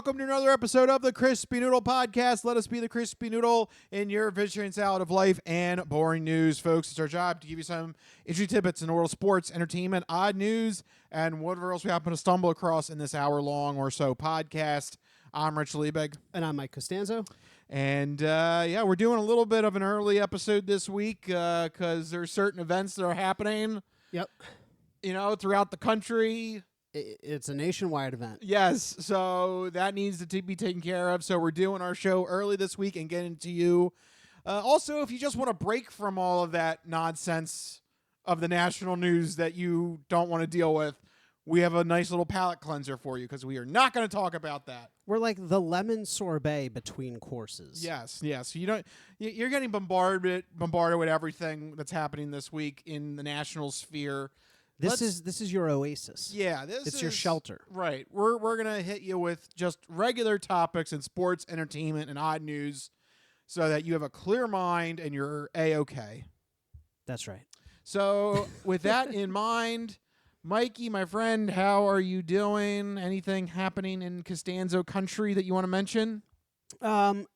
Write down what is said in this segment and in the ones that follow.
welcome to another episode of the Crispy Noodle Podcast. Let us be the Crispy Noodle in your vegetarian salad of life and boring news, folks. It's our job to give you some interesting tidbits in the world of sports, entertainment, odd news, and whatever else we happen to stumble across in this hour-long or so podcast. I'm Rich Liebig. And I'm Mike Costanzo. And, we're doing a little bit of an early episode this week because there's certain events that are happening, throughout the country. It's a nationwide event. Yes, so that needs to be taken care of. So we're doing our show early this week and getting to you. Also, if you just want to break from all of that nonsense of the national news that you don't want to deal with, we have a nice little palate cleanser for you because we are not going to talk about that. We're like the lemon sorbet between courses. Yes. You're getting bombarded with everything that's happening this week in the national sphere. This is your oasis. Yeah, it's your shelter. Right. We're gonna hit you with just regular topics in sports, entertainment, and odd news, so that you have a clear mind and you're A-okay. That's right. So with that in mind, Mikey, my friend, how are you doing? Anything happening in Costanzo country that you want to mention? No,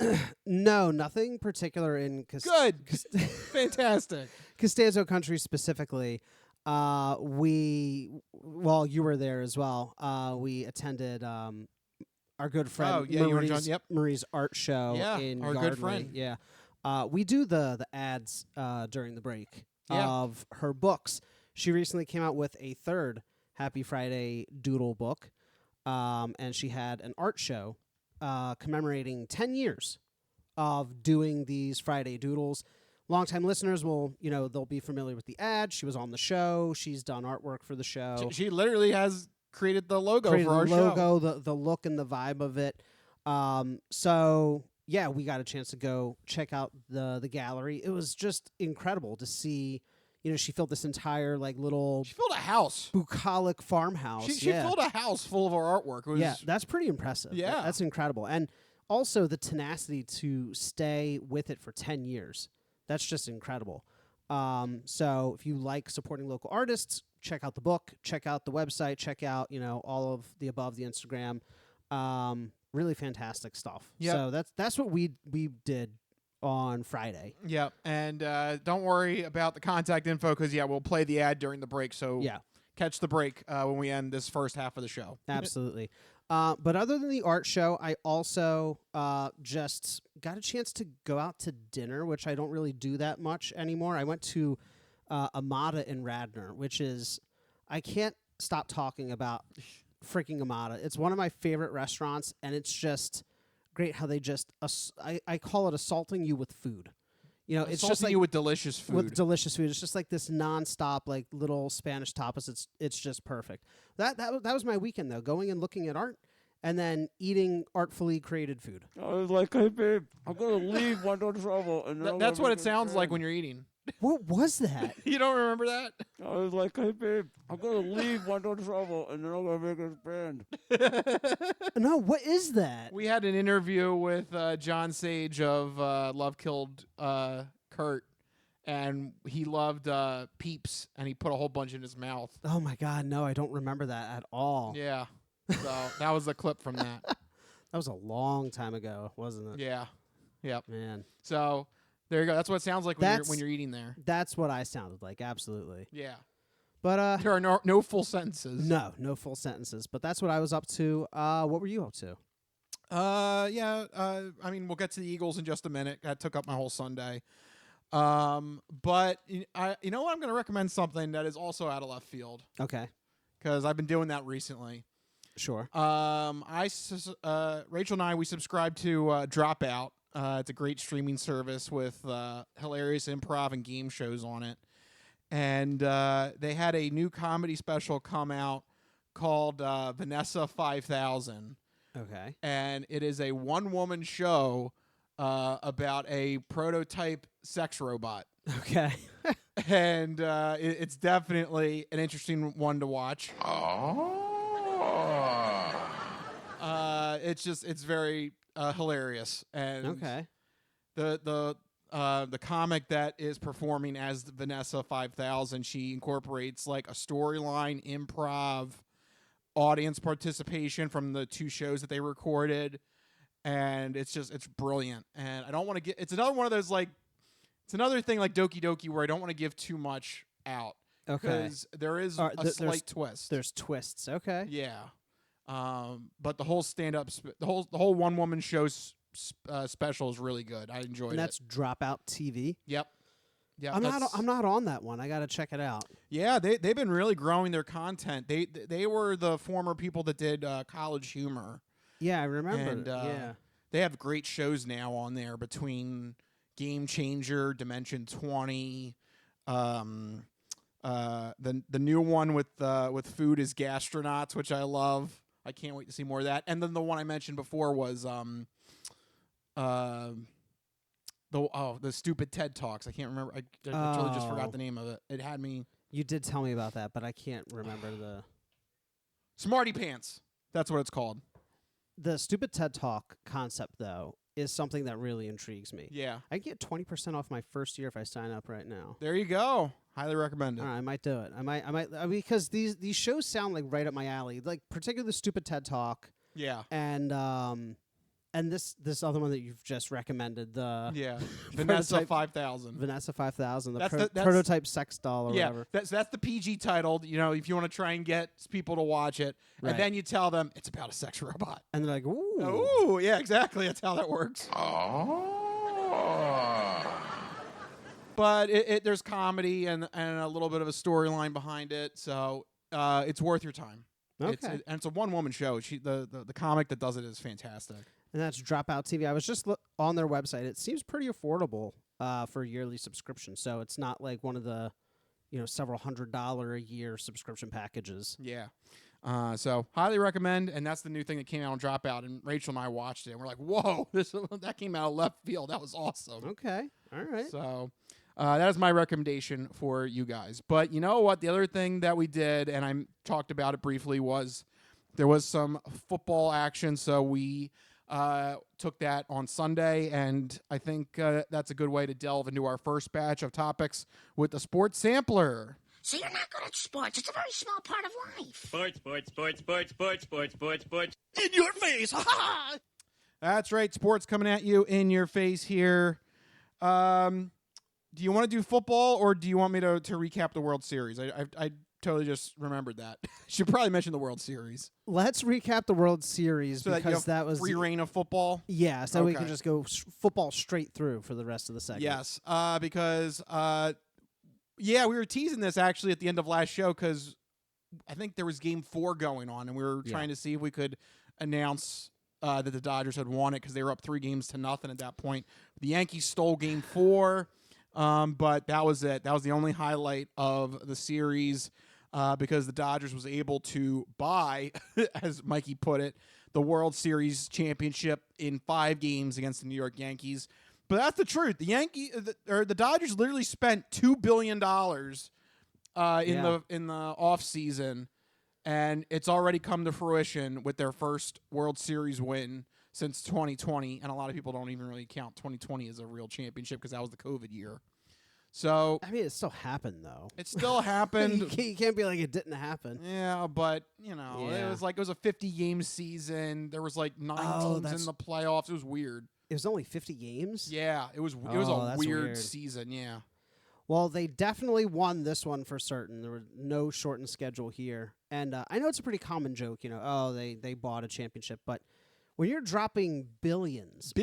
nothing particular in Good. Fantastic. Costanzo country specifically. You were there as well. We attended our good friend Marie's art show in our Yardley. good friend. Yeah. We do the ads during the break of her books. She recently came out with a third Happy Friday Doodle book, and she had an art show commemorating 10 years of doing these Friday Doodles. Longtime listeners they'll be familiar with the ad. She was on the show. She's done artwork for the show. She literally has created the logo for our show. The look and the vibe of it. We got a chance to go check out the gallery. It was just incredible to see. She filled this entire She filled a house, bucolic farmhouse. She filled a house full of our artwork. That's pretty impressive. Yeah, that's incredible, and also the tenacity to stay with it for 10 years. That's just incredible. So if you like supporting local artists, check out the book, check out the website, check out, all of the above, the Instagram. Really fantastic stuff. Yep. So that's what we did on Friday. Yep. And don't worry about the contact info because, we'll play the ad during the break. So catch the break when we end this first half of the show. Absolutely. But other than the art show, I also just got a chance to go out to dinner, which I don't really do that much anymore. I went to Amada in Radnor, which is, I can't stop talking about freaking Amada. It's one of my favorite restaurants, and it's just great how they just, I call it assaulting you with food. It's just like you with delicious food. It's just like this nonstop, little Spanish tapas. It's just perfect. That was my weekend though, going and looking at art, and then eating artfully created food. I was like, "Hey babe, I'm gonna leave. Want to travel?" And that's what it sounds like when you're eating. What was that? You don't remember that? I was like, "Hey babe, I'm gonna leave. Want to travel?" And then I'm gonna make a band. No, what is that? We had an interview with John Sage of Love Killed Kurt, and he loved Peeps, and he put a whole bunch in his mouth. Oh my God, no, I don't remember that at all. Yeah, so that was a clip from that. That was a long time ago, wasn't it? Yeah, yep. Man. So there you go. That's what it sounds like when you're eating there. That's what I sounded like. Absolutely. Yeah. But there are no full sentences. No full sentences. But that's what I was up to. What were you up to? We'll get to the Eagles in just a minute. That took up my whole Sunday. But I'm going to recommend something that is also out of left field. Okay. Because I've been doing that recently. Sure. Rachel and I, we subscribe to Dropout. It's a great streaming service with hilarious improv and game shows on it. And they had a new comedy special come out called Vanessa 5000. Okay. And it is a one-woman show about a prototype sex robot. Okay. And it's definitely an interesting one to watch. Oh. It's very hilarious. And okay. The comic that is performing as Vanessa 5000, she incorporates like a storyline, improv, audience participation from the 2 shows that they recorded, and it's brilliant. And I don't want to get. It's another one of those it's another thing like Doki Doki where I don't want to give too much out. Okay. Because there is a slight twist. There's twists. Okay. Yeah. But the whole stand-up, the whole one-woman show special is really good. I enjoyed And that's it. Dropout TV. Yep. Yeah. I'm not on that one. I got to check it out. Yeah, they've been really growing their content. They were the former people that did College Humor. Yeah, I remember. And yeah. they have great shows now on there between Game Changer, Dimension 20, the new one with food is Gastronauts, which I love. I can't wait to see more of that. And then the one I mentioned before was the stupid TED Talks. I can't remember. I totally just forgot the name of it. It had me. You did tell me about that, but I can't remember the Smarty Pants. That's what it's called. The stupid TED Talk concept, though, is something that really intrigues me. Yeah. I get 20% off my first year if I sign up right now. There you go. Highly recommend it. All right, I might do it. I might because these shows sound like right up my alley. Like particularly the stupid TED Talk Yeah. and this other one that you've just recommended, the Yeah. Vanessa 5000. Vanessa 5000, the That's prototype sex doll or Yeah, whatever. that's the PG titled. You know, if you want to try and get people to watch it, Right. and then you tell them it's about a sex robot. And they're like, ooh. Oh, yeah, exactly. That's how that works. But there's comedy and a little bit of a storyline behind it, so it's worth your time. Okay. And it's a one-woman show. The comic that does it is fantastic. And that's Dropout TV. I was just on their website. It seems pretty affordable for a yearly subscription. So it's not like one of the, several $100 a year subscription packages. Yeah. So highly recommend, and that's the new thing that came out on Dropout. And Rachel and I watched it, and we're like, "Whoa, that came out of left field. That was awesome." Okay, all right. So that is my recommendation for you guys. But you know what? The other thing that we did, and I talked about it briefly, was there was some football action. So we took that on Sunday, and I think that's a good way to delve into our first batch of topics with the sports sampler. So you're not good at sports. It's a very small part of life. Sports. In your face. Ha ha! That's right. Sports coming at you in your face here. Do you want to do football, or do you want me to recap the World Series? I totally just remembered that. Should probably mention the World Series. Let's recap the World Series So because that was free reign of football. Yeah, so we Okay. can just go football straight through for the rest of the segment. Yes, because we were teasing this actually at the end of last show because I think there was Game 4 going on, and we were trying to see if we could announce that the Dodgers had won it because they were up 3-0 at that point. The Yankees stole Game 4, but that was it. That was the only highlight of the series because the Dodgers was able to buy, as Mikey put it, the World Series championship in 5 games against the New York Yankees. But that's the truth. The Dodgers literally spent $2 billion in the offseason, and it's already come to fruition with their first World Series win since 2020. And a lot of people don't even really count 2020 as a real championship because that was the COVID year. So I mean, it still happened though. it still happened. You can't be like it didn't happen. Yeah, but it was a 50-game season. There was like 9 teams in the playoffs. It was weird. It was only 50 games? Yeah, it was a that's weird season, yeah. Well, they definitely won this one for certain. There was no shortened schedule here. And I know it's a pretty common joke, they bought a championship. But when you're dropping billions.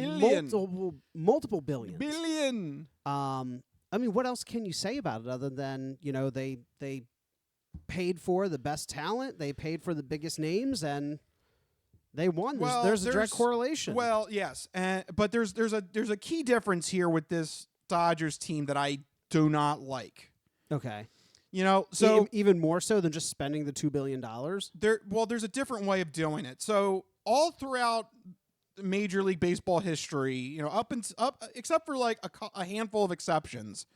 Multiple billions. Billion. I mean, what else can you say about it other than, they paid for the best talent, they paid for the biggest names, and they won. There's a direct correlation. Well, yes, but there's a key difference here with this Dodgers team that I do not like. Okay. So even more so than just spending the $2 billion? There's a different way of doing it. So all throughout Major League Baseball history, up except for like a handful of exceptions,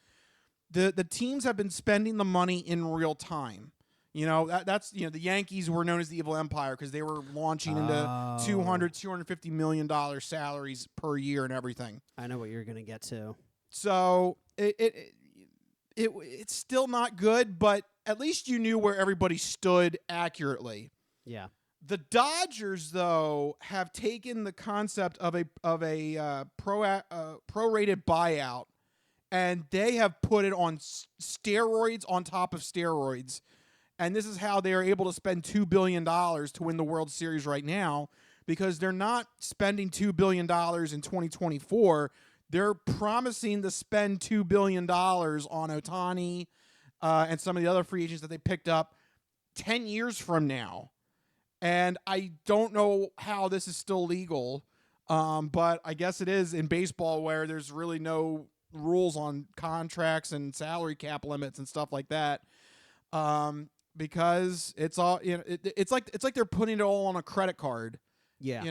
the teams have been spending the money in real time. That's the Yankees were known as the evil empire because they were launching into $250 million salaries per year and everything. I know what you're going to get to. So it's still not good, but at least you knew where everybody stood accurately. Yeah. The Dodgers, though, have taken the concept of a prorated buyout, and they have put it on steroids on top of steroids. And this is how they are able to spend $2 billion to win the World Series right now, because they're not spending $2 billion in 2024. They're promising to spend $2 billion on Ohtani and some of the other free agents that they picked up 10 years from now. And I don't know how this is still legal, but I guess it is in baseball, where there's really no rules on contracts and salary cap limits and stuff like that. Because it's all, it's like they're putting it all on a credit card. Yeah.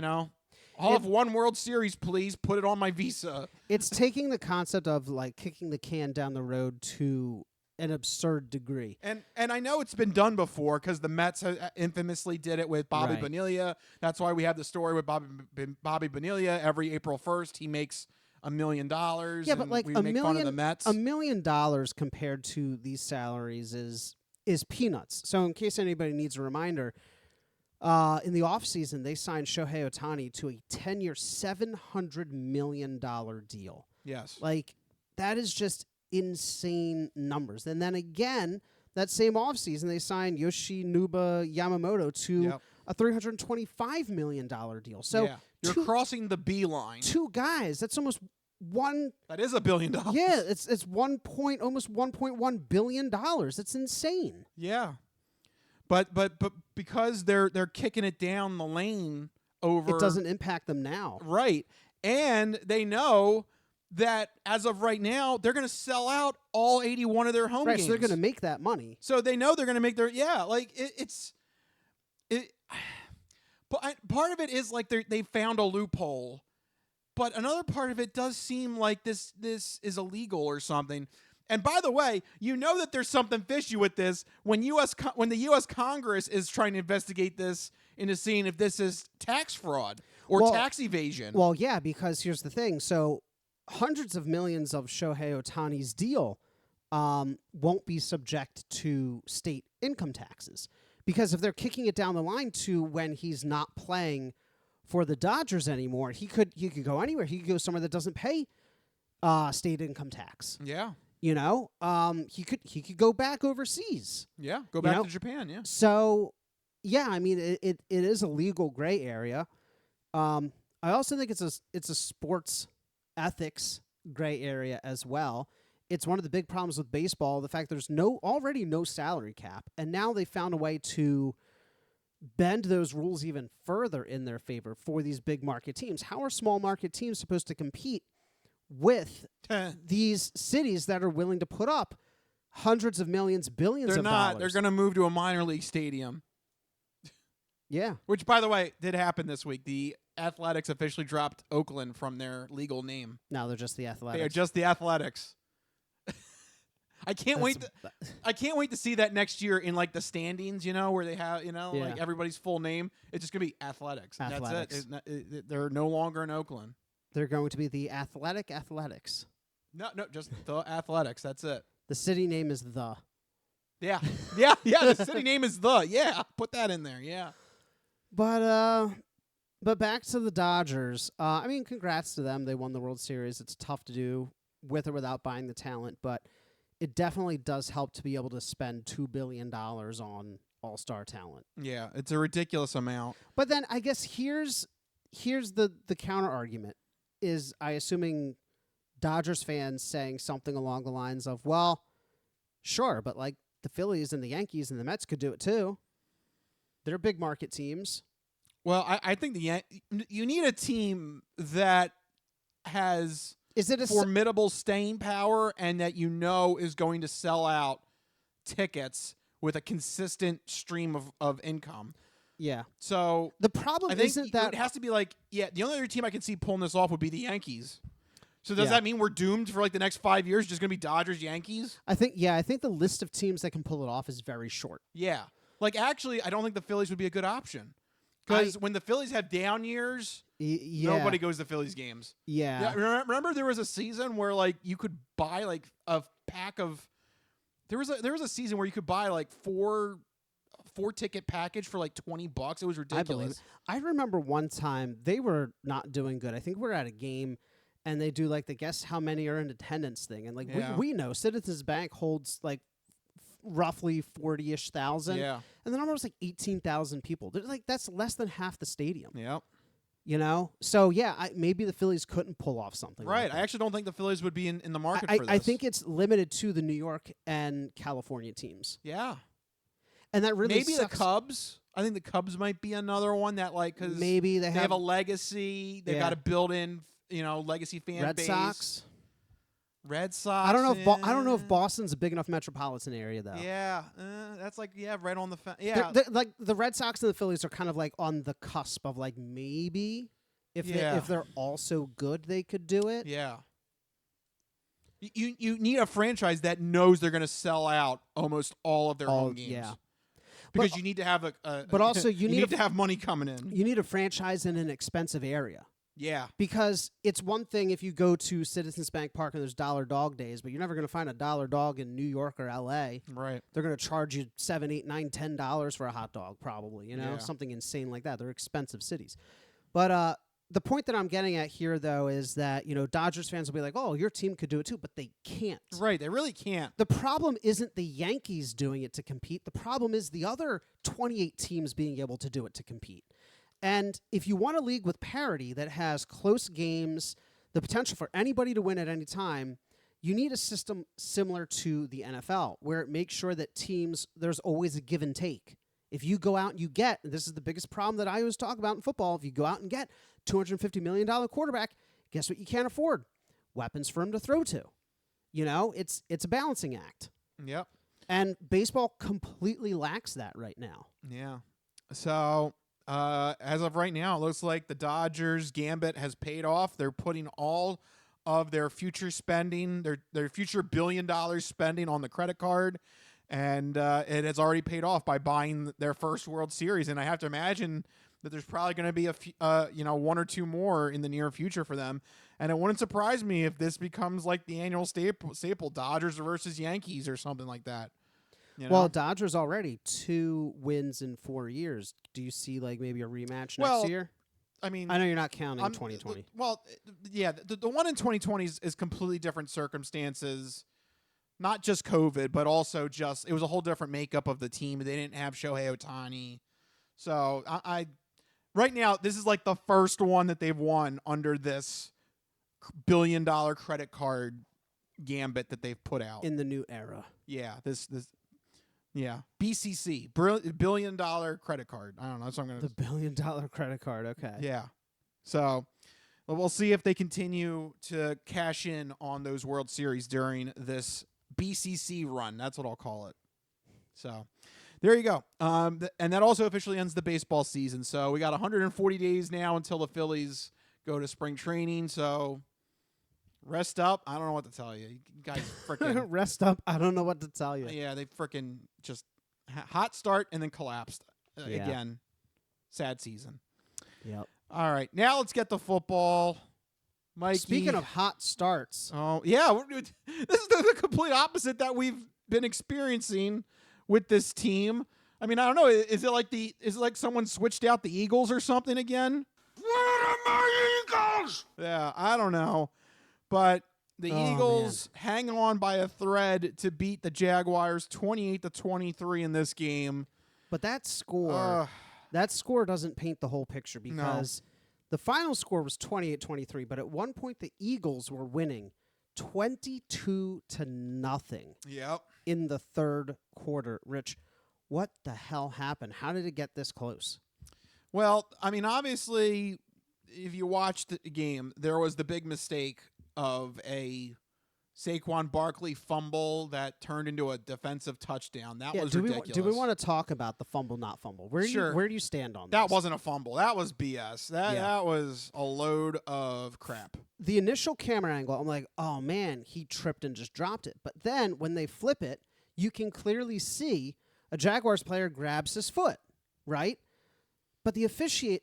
I'll have one World Series, please. Put it on my Visa. It's taking the concept of like kicking the can down the road to an absurd degree. And I know it's been done before, because the Mets infamously did it with Bobby Right. Bonilla. That's why we have the story with Bobby Bonilla. Every April 1st, he makes $1 million. Yeah, but like we $1 make fun of the million, Mets. $1 million compared to these salaries is peanuts. So in case anybody needs a reminder, in the offseason, they signed Shohei Ohtani to a 10-year, $700 million deal. Yes. Like, that is just insane numbers. And then again, that same offseason, they signed Yoshinobu Yamamoto to a $325 million deal. So yeah. You're crossing the B line. two guys, that's almost one. That is $1 billion. Yeah, it's almost $1.1 billion. That's insane. Yeah. But because they're kicking it down the lane over, It doesn't impact them now. right, and they know that as of right now, they're going to sell out all 81 of their home Right, games. so they're going to make that money. So they know they're going to make their But part of it is like they found a loophole, but another part of it does seem like this is illegal or something. And by the way, you know that there's something fishy with this when the U.S. Congress is trying to investigate this into seeing if this is tax fraud or tax evasion. Well, yeah, because here's the thing. So hundreds of millions of Shohei Ohtani's deal won't be subject to state income taxes. Because if they're kicking it down the line to when he's not playing for the Dodgers anymore, he could go anywhere. He could go somewhere that doesn't pay state income tax. Yeah. He could go back overseas. Yeah. Go back to Japan. Yeah. So, yeah, I mean, it is a legal gray area. I also think it's a sports ethics gray area as well. It's one of the big problems with baseball, the fact there's already no salary cap, and now they found a way to bend those rules even further in their favor for these big market teams. How are small market teams supposed to compete with these cities that are willing to put up hundreds of millions, billions of dollars? They're going to move to a minor league stadium. Yeah. Which, by the way, did happen this week. The Athletics officially dropped Oakland from their legal name. Now they're just the Athletics. They are just the Athletics. I can't wait to see that next year in like the standings, where they have, like everybody's full name. It's just going to be Athletics. Athletics. That's it. They're no longer in Oakland. They're going to be the Athletics. No, just the Athletics. That's it. The city name is the. Yeah. The city name is the. Yeah. Put that in there. Yeah. But back to the Dodgers. I mean, congrats to them. They won the World Series. It's tough to do with or without buying the talent, but it definitely does help to be able to spend $2 billion on all-star talent. Yeah, it's a ridiculous amount. But then I guess here's the counter argument is assuming Dodgers fans saying something along the lines of, well, sure, but like the Phillies and the Yankees and the Mets could do it too. They're big market teams. Well, I think you need a team that has formidable staying power and that is going to sell out tickets with a consistent stream of income. Yeah. So the problem isn't that it has to be like, the only other team I can see pulling this off would be the Yankees. So does that mean we're doomed for like the next 5 years? Just going to be Dodgers, Yankees? I think the list of teams that can pull it off is very short. Yeah. Like actually, I don't think the Phillies would be a good option. Because when the Phillies have down years, nobody goes to Phillies games. Yeah. Remember there was a season where like you could buy like a pack of. There was a season where you could buy like four 4-ticket package for like $20. It was ridiculous. I believe it. I remember one time they were not doing good. I think we were at a game, and they do like the guess how many are in attendance thing, and like Yeah. we know Citizens Bank holds like roughly 40-ish thousand, Yeah. and the number was like 18,000 people. They're like that's less than half the stadium. Yep. You know, so yeah, maybe the Phillies couldn't pull off something. Right. Like that. I actually don't think the Phillies would be in the market I, for this. I think it's limited to the New York and California teams, Yeah. and that really Maybe sucks. the Cubs. I think the Cubs might be another one that like because Maybe they have a legacy. They've Yeah. got a built-in legacy fan Red base. Sox. Red Sox. I don't know. I don't know if Boston's a big enough metropolitan area though. Yeah, that's like right on the yeah. Like the Red Sox and the Phillies are kind of like on the cusp of like maybe if Yeah. if they're also good they could do it. Yeah. You need a franchise that knows they're going to sell out almost all of their home games. Yeah. Because But- you need to have but also you need a- to have money coming in. You need a franchise in an expensive area. Yeah. Because it's one thing if you go to Citizens Bank Park and there's dollar dog days, but you're never going to find a dollar dog in New York or LA. Right. They're going to charge you $7, $8, $9, $10 for a hot dog, probably. Yeah. Something insane like that. They're expensive cities. But the point that I'm getting at here, though, is that Dodgers fans will be like, "Oh, your team could do it too," but they can't. Right. They really can't. The problem isn't the Yankees doing it to compete. The problem is the other 28 teams being able to do it to compete. And if you want a league with parity that has close games, the potential for anybody to win at any time, you need a system similar to the NFL where it makes sure that teams, there's always a give and take. If you go out and you get, and this is the biggest problem that I always talk about in football, if you go out and get $250 million quarterback, guess what you can't afford? Weapons for him to throw to. It's a balancing act. Yep. And baseball completely lacks that right now. Yeah. So as of right now, it looks like the Dodgers gambit has paid off. They're putting all of their future spending, their future $1 billion spending on the credit card, and it has already paid off by buying their first World Series. And I have to imagine that there's probably going to be one or two more in the near future for them. And it wouldn't surprise me if this becomes like the annual staple Dodgers versus Yankees or something like that. Well, Dodgers already 2 wins in 4 years. Do you see like maybe a rematch next year? I mean, I know you're not counting 2020. The one in 2020 is completely different circumstances. Not just COVID, but also it was a whole different makeup of the team. They didn't have Shohei Ohtani. So I right now, this is like the first one that they've won under this $1 billion credit card gambit that they've put out. In the new era. Yeah, yeah, BCC, $1 billion credit card. I don't know. That's what I'm going to. The $1 billion credit card. Okay. Yeah. So we'll see if they continue to cash in on those World Series during this BCC run. That's what I'll call it. So there you go. And that also officially ends the baseball season. So we got 140 days now until the Phillies go to spring training. So rest up. I don't know what to tell you. You guys freaking Rest up. I don't know what to tell you. yeah, they freaking just hot start and then collapsed again. Sad season. Yep. All right, now let's get to football. Mikey. Speaking of hot starts, oh yeah, this is the complete opposite that we've been experiencing with this team. I mean, I don't know. Is it like someone switched out the Eagles or something again? Where are my Eagles? Yeah, I don't know. But the Oh, Eagles hang on by a thread to beat the Jaguars 28-23 in this game. but that score doesn't paint the whole picture because the final score was 28-23, but at one point the Eagles were winning 22-0 Yep. in the third quarter. Rich, what the hell happened? How did it get this close? Well, I mean, obviously, if you watched the game, there was the big mistake of a Saquon Barkley fumble that turned into a defensive touchdown. That was ridiculous. Do we want to talk about the fumble, not fumble? Where do you stand on That this? wasn't a fumble. That was BS. That was a load of crap. The initial camera angle, I'm like, oh man, he tripped and just dropped it. But then when they flip it, you can clearly see a Jaguars player grabs his foot, right? But the officials,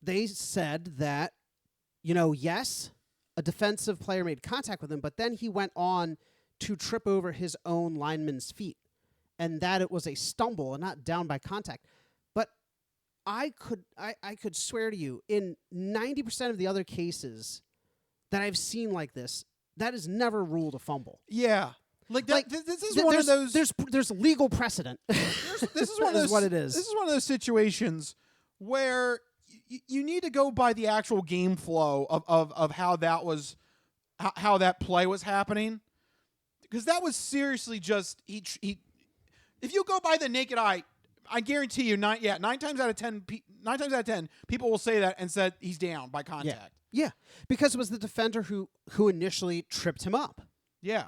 they said that, yes, a defensive player made contact with him, but then he went on to trip over his own lineman's feet. and that it was a stumble and not down by contact. But I could swear to you, in 90% of the other cases that I've seen like this, that is never ruled a fumble. Yeah. Like that. Like, this is one of those. There's legal precedent. This is one of those. what it is. This is one of those situations where you need to go by the actual game flow of how that was, how that play was happening, because that was seriously just he. If you go by the naked eye, I guarantee you, nine times out of 10, people will say that and said he's down by contact. Yeah, because it was the defender who initially tripped him up. Yeah.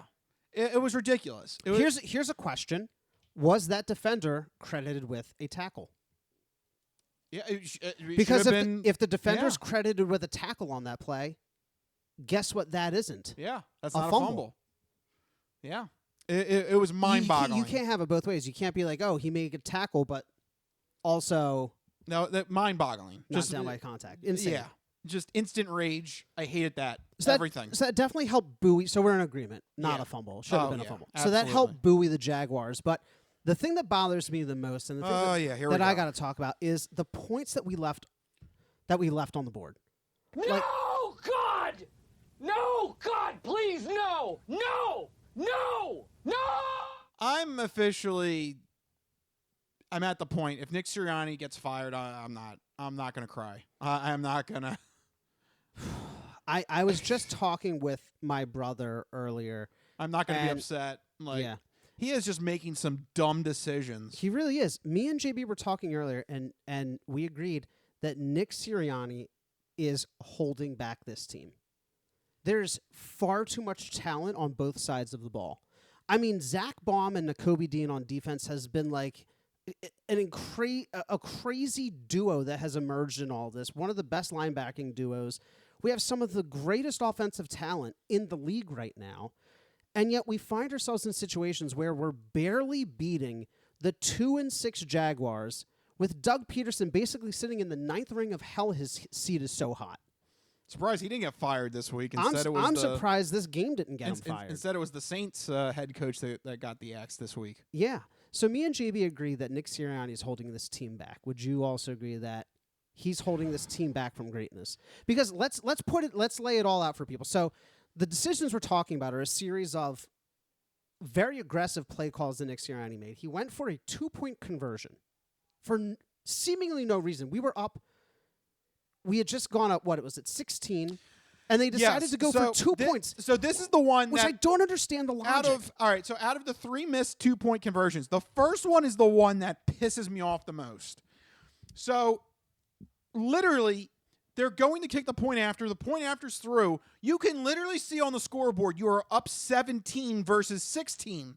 It was ridiculous. Here's a question: was that defender credited with a tackle? Yeah, it Because been, if the defender's credited with a tackle on that play, guess what? That isn't. yeah, that's a not fumble. a fumble. Yeah, it was mind-boggling. You can't have it both ways. You can't be like, oh, he made a tackle, but also No, that mind-boggling. not down by contact. Insane. Yeah, just instant rage. I hated that. So Everything. So that definitely helped buoy. So we're in agreement. Not Yeah. a fumble. Should have Oh, been a yeah, fumble. So that absolutely. helped buoy the Jaguars. But the thing that bothers me the most, and the thing Here we that go. I got to talk about, is the points that we left on the board. No, God! No, God, please, no! No! No! No! I'm at the point. If Nick Sirianni gets fired, I'm not gonna cry. I'm not gonna. I was just talking with my brother earlier. I'm not gonna be And- upset. Like yeah. he is just making some dumb decisions. He really is. Me and JB were talking earlier, and we agreed that Nick Sirianni is holding back this team. There's far too much talent on both sides of the ball. I mean, Zach Baum and Nakobe Dean on defense has been like a crazy duo that has emerged in all this. One of the best linebacking duos. We have some of the greatest offensive talent in the league right now. And yet we find ourselves in situations where we're barely beating the 2-6 Jaguars with Doug Peterson basically sitting in the ninth ring of hell. His seat is so hot. Surprised he didn't get fired this week. I'm surprised this game didn't get him fired. Instead, it was the Saints head coach that got the axe this week. Yeah. So me and JB agree that Nick Sirianni is holding this team back. Would you also agree that he's holding this team back from greatness? Because let's lay it all out for people. So the decisions we're talking about are a series of very aggressive play calls that Nick Sirianni made. He went for a 2-point conversion for seemingly no reason. We were up. We had just gone up, 16? And they decided to go for 2 points. So this is the one which that I don't understand the logic. out of the 3 missed 2-point conversions, the first one is the one that pisses me off the most. So literally, they're going to kick the point after. The point after's through. You can literally see on the scoreboard you are up 17 versus 16.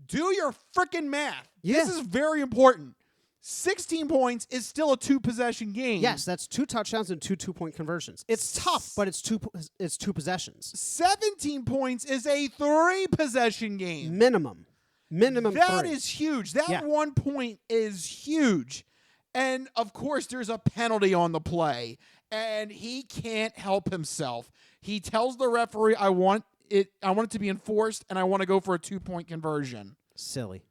Do your freaking math. Yeah. This is very important. 16 points is still a 2-possession game. Yes, that's 2 touchdowns and 2 2-point conversions. It's tough, but it's two possessions. 17 points is a 3-possession game. Minimum That 3. is huge. That Yeah. 1 point is huge. And, of course, there's a penalty on the play. And he can't help himself. He tells the referee, I want it to be enforced, and I want to go for a 2-point conversion. Silly.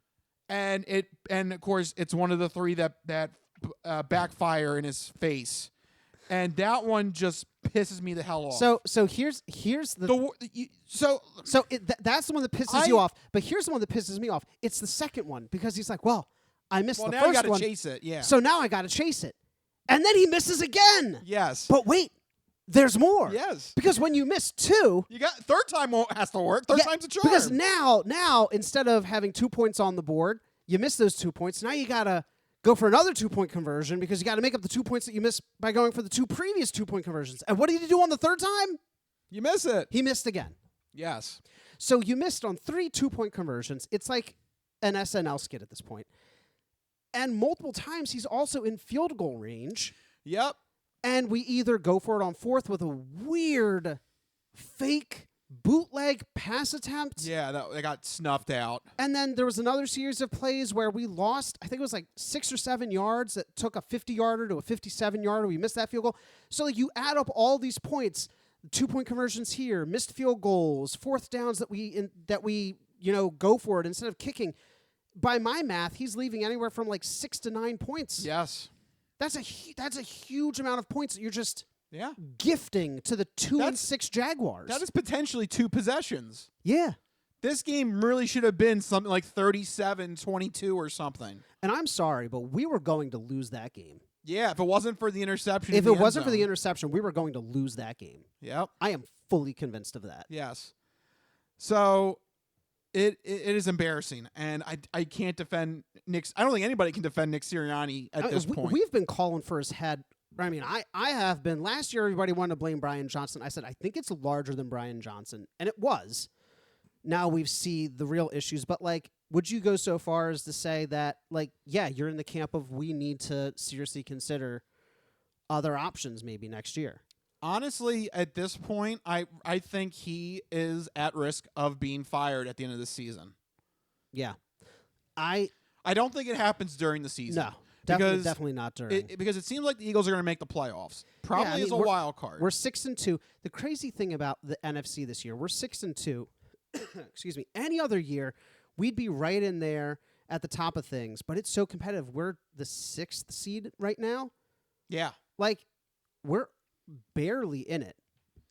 And of course, it's one of the 3 that backfire in his face. And that one just pisses me the hell off. So here's the that's the one that pisses you off. But here's the one that pisses me off. It's the second one because he's like, well, I missed the now first you gotta one. chase it, yeah. So now I got to chase it, and then he misses again. Yes. But wait, there's more. Yes. Because when you miss 2, You got third time has to work. Third time's a charm. because now instead of having 2 points on the board, you miss those 2 points. Now you gotta go for another 2-point conversion because you got to make up the 2 points that you missed by going for the 2 previous 2-point conversions. And what did he do on the third time? you miss it. He missed again. Yes. So you missed on 3 2-point conversions. It's like an SNL skit at this point. And multiple times he's also in field goal range. Yep. And we either go for it on 4th with a weird fake bootleg pass attempt. Yeah, they got snuffed out. And then there was another series of plays where we lost, I think it was like 6 or 7 yards that took a 50-yarder to a 57-yarder. We missed that field goal. So like you add up all these points, 2-point conversions here, missed field goals, 4th downs that we go for it instead of kicking. by my math, he's leaving anywhere from like 6 to 9 points. Yes. That's a huge amount of points that you're just Yeah. gifting to the 2-6 Jaguars. That is potentially 2 possessions. yeah. This game really should have been something like 37-22 or something. And I'm sorry, but we were going to lose that game. Yeah, if it wasn't for the interception. If in it the wasn't for end the zone. interception, we were going to lose that game. Yep. I am fully convinced of that. Yes. So it is embarrassing, and I can't defend Nick. I don't think anybody can defend Nick Sirianni at this point. We've been calling for his head. I mean, I have been. Last year, everybody wanted to blame Brian Johnson. I said, I think it's larger than Brian Johnson. And it was. Now we see the real issues. But, like, would you go so far as to say that, like, yeah, you're in the camp of we need to seriously consider other options maybe next year? Honestly, at this point, I think he is at risk of being fired at the end of the season. Yeah. I don't think it happens during the season. No. Because Definitely not during. because it seems like the Eagles are going to make the playoffs, probably I mean, as a we're- wild card. We're 6-2. The crazy thing about the NFC this year, we're 6-2. Excuse me. Any other year, we'd be right in there at the top of things, but it's so competitive. We're the 6th seed right now. Yeah. Like, we're barely in it.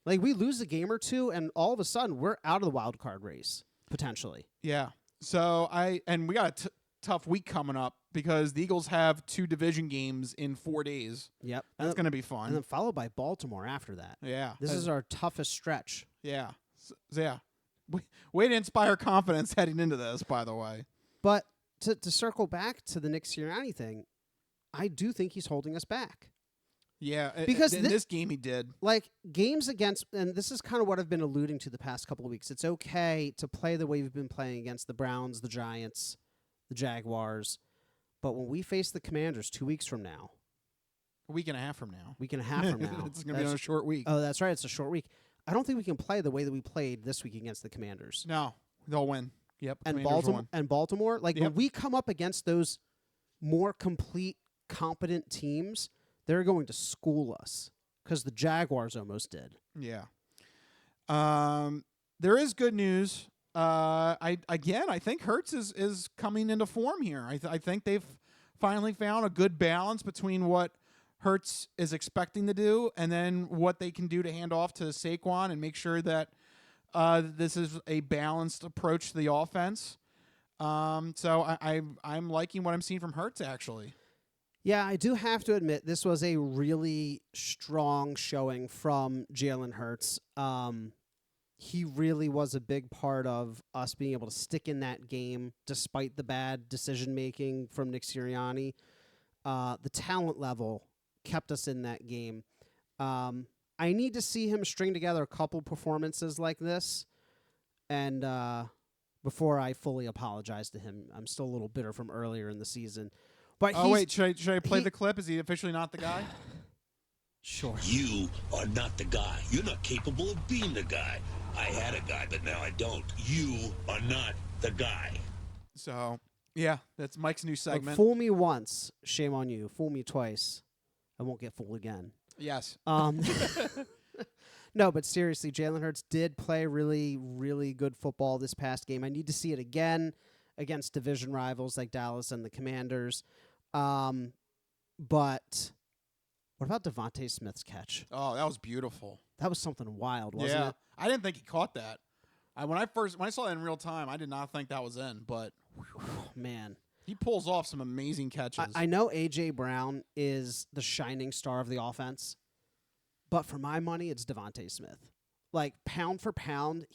Like, we lose a game or two, and all of a sudden, we're out of the wild card race potentially. Yeah. So we got a tough week coming up because the Eagles have 2 division games in 4 days. Yep. That's going to be And fun. then followed by Baltimore after that. Yeah. This is our toughest stretch. Yeah. Yeah. Way to inspire confidence heading into this, by the way. But to circle back to the Nick Sirianni thing, I do think he's holding us back. Yeah. Because in this game he did. Like, games against, and this is kind of what I've been alluding to the past couple of weeks, it's okay to play the way we've been playing against the Browns, the Giants, the Jaguars, but when we face the Commanders 2 weeks from now, A week and a half from now. week and a half from now. It's going to be on a short week. Oh, that's right. It's a short week. I don't think we can play the way that we played this week against the Commanders. No. They'll win. Yep. And Commanders will win. Baltimore, like, Yep. when we come up against those more complete, competent teams, they're going to school us because the Jaguars almost did. Yeah. There is good news. I think Hurts is coming into form here. I think they've finally found a good balance between what Hurts is expecting to do and then what they can do to hand off to Saquon and make sure that this is a balanced approach to the offense. So I'm liking what I'm seeing from Hurts, actually. Yeah, I do have to admit this was a really strong showing from Jalen Hurts. He really was a big part of us being able to stick in that game despite the bad decision-making from Nick Sirianni. The talent level kept us in that game. I need to see him string together a couple performances like this and before I fully apologize to him. I'm still a little bitter from earlier in the season. But Wait, should I play the clip? Is he officially not the guy? Sure. You are not the guy. You're not capable of being the guy. I had a guy, but now I don't. You are not the guy. So, yeah, that's Mike's new Look, segment. fool me once, shame on you. Fool me twice, I won't get fooled again. Yes. No, but seriously, Jalen Hurts did play really, really good football this past game. I need to see it again against division rivals like Dallas and the Commanders. But what about Devontae Smith's catch? Oh, that was beautiful. That was something wild, wasn't it? I didn't think he caught that. When I saw that in real time, I did not think that was in, but Man. he pulls off some amazing catches. I know A.J. Brown is the shining star of the offense, but for my money, it's Devontae Smith. Like, pound for pound,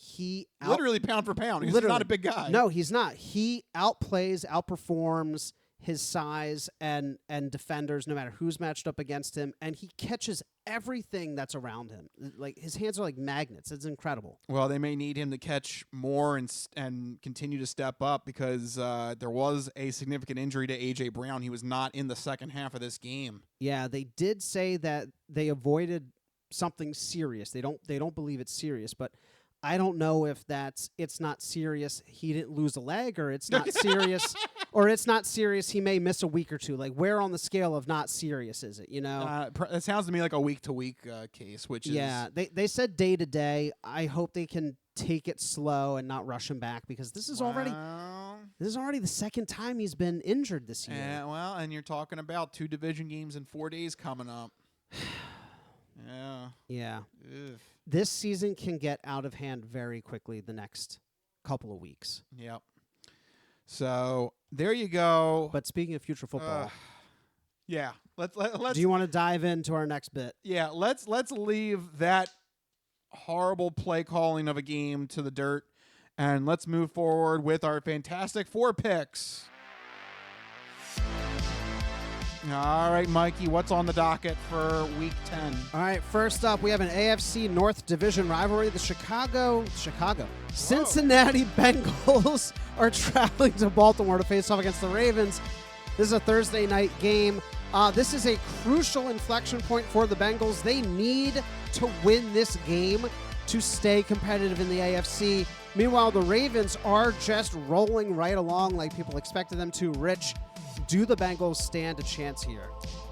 literally pound for pound. He's Literally. not a big guy. No, he's not. He outperforms his size and defenders, no matter who's matched up against him, and he catches everything that's around him. Like, his hands are like magnets. It's incredible. Well, they may need him to catch more and continue to step up because there was a significant injury to A.J. Brown. He was not in the second half of this game. Yeah, they did say that they avoided something serious. They don't believe it's serious, but I don't know if it's not serious he didn't lose a leg, or it's not serious, or it's not serious he may miss a week or two. Like, where on the scale of not serious is it, you know? It sounds to me like a week-to-week case, which is... Yeah, they said day to day. I hope they can take it slow and not rush him back because this is already the second time he's been injured this year. And you're talking about 2 division games in 4 days coming up. Yeah. Ugh. This season can get out of hand very quickly the next couple of weeks. Yep. So there you go. But speaking of future football, yeah, let's. Do you want to dive into our next bit? Yeah, let's leave that horrible play calling of a game to the dirt, and let's move forward with our Fantastic Four picks. All right, Mikey, what's on the docket for Week 10? All right, first up, we have an AFC North Division rivalry. The Cincinnati Bengals are traveling to Baltimore to face off against the Ravens. This is a Thursday night game. This is a crucial inflection point for the Bengals. They need to win this game to stay competitive in the AFC. Meanwhile, the Ravens are just rolling right along like people expected them to. Rich, do the Bengals stand a chance here?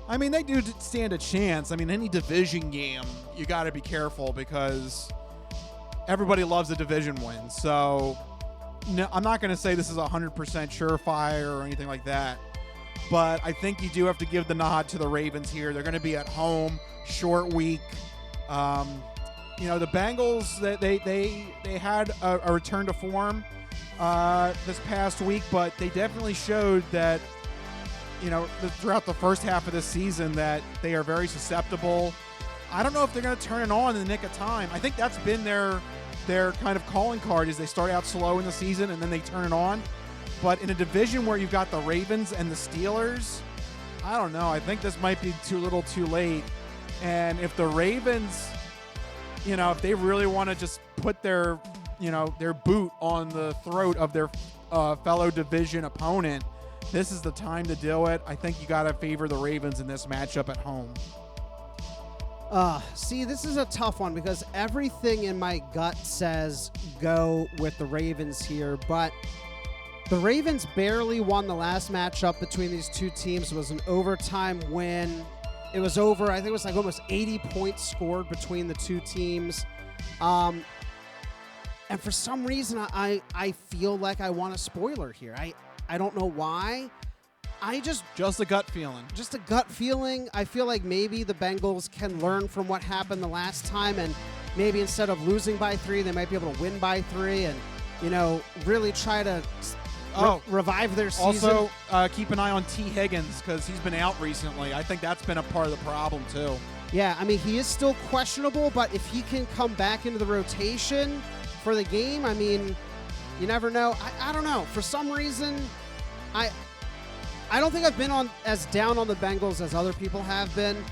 I mean, they do stand a chance. I mean, any division game, you got to be careful because everybody loves a division win. So no, I'm not going to say this is 100% surefire or anything like that. But I think you do have to give the nod to the Ravens here. They're going to be at home, short week. The Bengals, they had a return to form this past week, but they definitely showed that, throughout the first half of this season that they are very susceptible. I don't know if they're going to turn it on in the nick of time. I think that's been their kind of calling card is they start out slow in the season and then they turn it on. But in a division where you've got the Ravens and the Steelers, I don't know. I think this might be too little too late. And if the Ravens, if they really want to just put their boot on the throat of their fellow division opponent, this is the time to do it. I think you got to favor the Ravens in this matchup at home. See, this is a tough one because everything in my gut says go with the Ravens here, but the Ravens barely won the last matchup between these two teams. It was an overtime win. It was over, I think it was like almost 80 points scored between the two teams. And for some reason, I feel like I want a spoiler here. I don't know why. Just a gut feeling. Just a gut feeling. I feel like maybe the Bengals can learn from what happened the last time, and maybe instead of losing by 3, they might be able to win by 3 and, really try to revive their season. Also, keep an eye on T. Higgins because he's been out recently. I think that's been a part of the problem, too. Yeah, I mean, he is still questionable, but if he can come back into the rotation for the game, I mean, you never know. I don't know. For some reason, I don't think I've been as down on the Bengals as other people have been.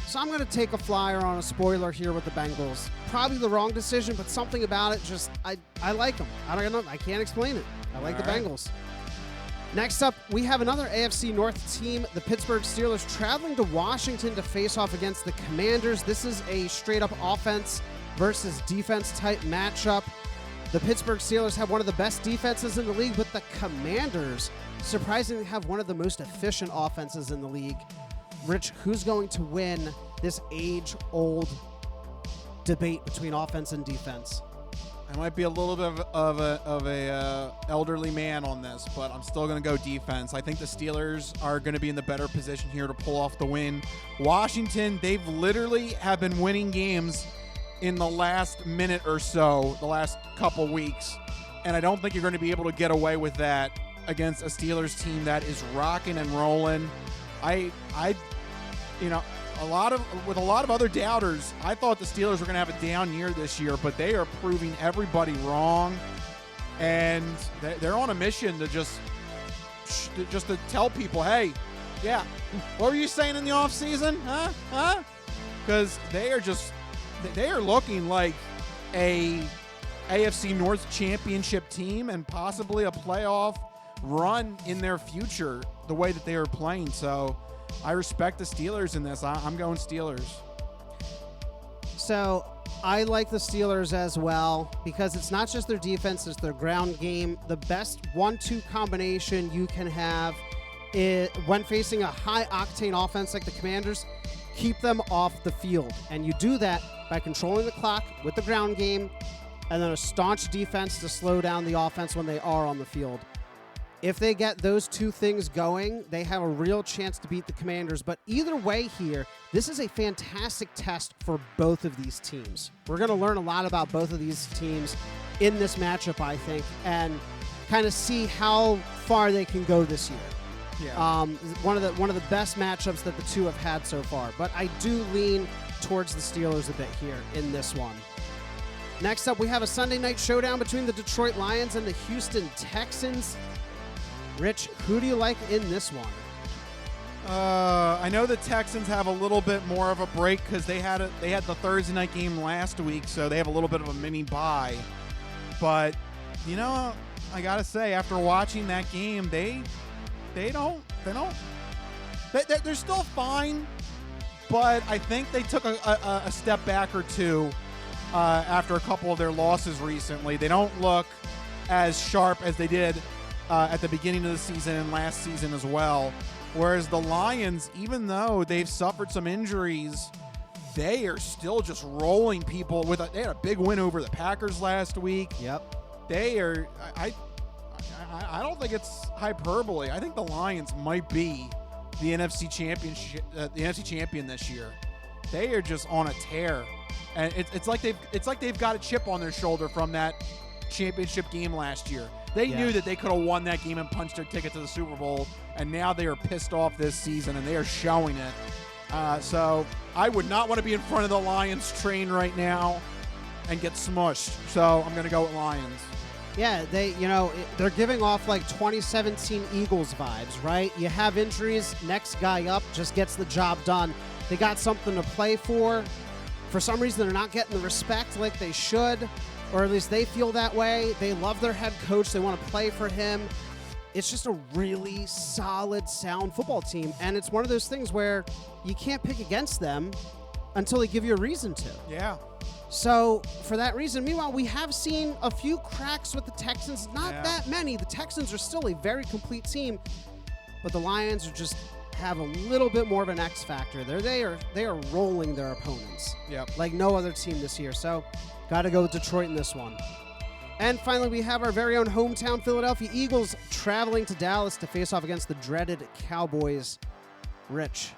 So I'm going to take a flyer on a spoiler here with the Bengals. Probably the wrong decision, but something about it just, I like them. I don't know. I can't explain it. I like the Bengals. Next up, we have another AFC North team, the Pittsburgh Steelers, traveling to Washington to face off against the Commanders. This is a straight-up offense versus defense type matchup. The Pittsburgh Steelers have one of the best defenses in the league, but the Commanders surprisingly have one of the most efficient offenses in the league. Rich, who's going to win this age-old debate between offense and defense? I might be a little bit of a elderly man on this, but I'm still going to go defense. I think the Steelers are going to be in the better position here to pull off the win. Washington, they've literally have been winning games in the last minute or so, the last couple weeks, and I don't think you're going to be able to get away with that against a Steelers team that is rocking and rolling. With a lot of other doubters, I thought the Steelers were going to have a down year this year, but they are proving everybody wrong, and they're on a mission to just to tell people, hey, yeah, what were you saying in the offseason? Huh? Because they are looking like a AFC North championship team and possibly a playoff run in their future the way that they are playing. So I respect the Steelers in this. I'm going Steelers. So I like the Steelers as well because it's not just their defense, it's their ground game. The best 1-2 combination you can have is, when facing a high-octane offense like the Commanders, keep them off the field. And you do that by controlling the clock with the ground game, and then a staunch defense to slow down the offense when they are on the field. If they get those two things going, they have a real chance to beat the Commanders. But either way here, this is a fantastic test for both of these teams. We're going to learn a lot about both of these teams in this matchup, I think, and kind of see how far they can go this year. Yeah. One of the best matchups that the two have had so far. But I do lean towards the Steelers a bit here in this one. Next up, we have a Sunday night showdown between the Detroit Lions and the Houston Texans. Rich, who do you like in this one? I know the Texans have a little bit more of a break because they had the Thursday night game last week, so they have a little bit of a mini bye. But you know, I gotta say, after watching that game, they're still fine, but I think they took a step back or two after a couple of their losses recently. They don't look as sharp as they did at the beginning of the season and last season as well. Whereas the Lions, even though they've suffered some injuries, they are still just rolling people. They had a big win over the Packers last week. Yep. They are. I don't think it's hyperbole. I think the Lions might be the NFC champion this year. They are just on a tear, and it's like they've got a chip on their shoulder from that championship game last year. They knew that they could have won that game and punched their ticket to the Super Bowl, and now they are pissed off this season, and they are showing it. So I would not want to be in front of the Lions train right now and get smushed. So I'm going to go with Lions. Yeah, they're giving off like 2017 Eagles vibes, right? You have injuries, next guy up just gets the job done. They got something to play for. For some reason, they're not getting the respect like they should, or at least they feel that way. They love their head coach. They want to play for him. It's just a really solid, sound football team, and it's one of those things where you can't pick against them until they give you a reason to. Yeah. So, for that reason, meanwhile, we have seen a few cracks with the Texans. Not that many. The Texans are still a very complete team, but the Lions just have a little bit more of an X factor. They are rolling their opponents. Yep. Like no other team this year. So, got to go with Detroit in this one. And finally, we have our very own hometown Philadelphia Eagles traveling to Dallas to face off against the dreaded Cowboys. Rich,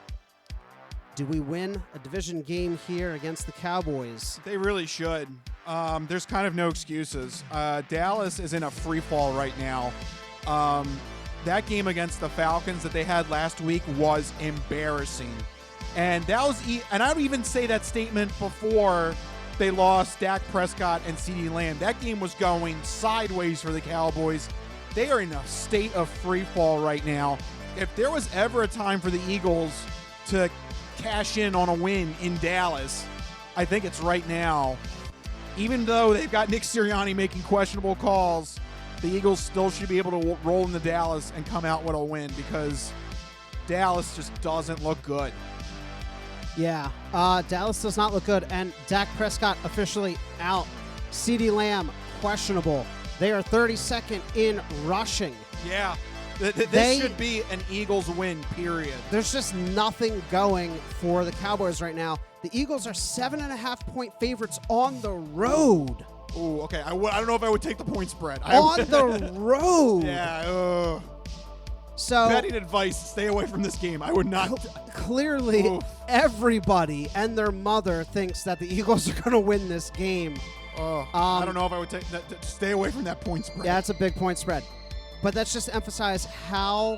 do we win a division game here against the Cowboys? They really should. There's kind of no excuses. Dallas is in a free fall right now. That game against the Falcons that they had last week was embarrassing. And and I would even say that statement before they lost Dak Prescott and CeeDee Lamb. That game was going sideways for the Cowboys. They are in a state of free fall right now. If there was ever a time for the Eagles to cash in on a win in Dallas, I think it's right now. Even though they've got Nick Sirianni making questionable calls, the Eagles still should be able to roll into Dallas and come out with a win because Dallas just doesn't look good. Yeah, Dallas does not look good, and Dak Prescott officially out. CeeDee Lamb, questionable. They are 32nd in rushing. Yeah. This should be an Eagles win, period. There's just nothing going for the Cowboys right now. The Eagles are 7.5-point favorites on the road. Ooh, okay. I don't know if I would take the point spread. On the road. Yeah. So betting advice: stay away from this game. I would not. Clearly, everybody and their mother thinks that the Eagles are going to win this game. I don't know if I would take that. Stay away from that point spread. Yeah, that's a big point spread. But that's just to emphasize how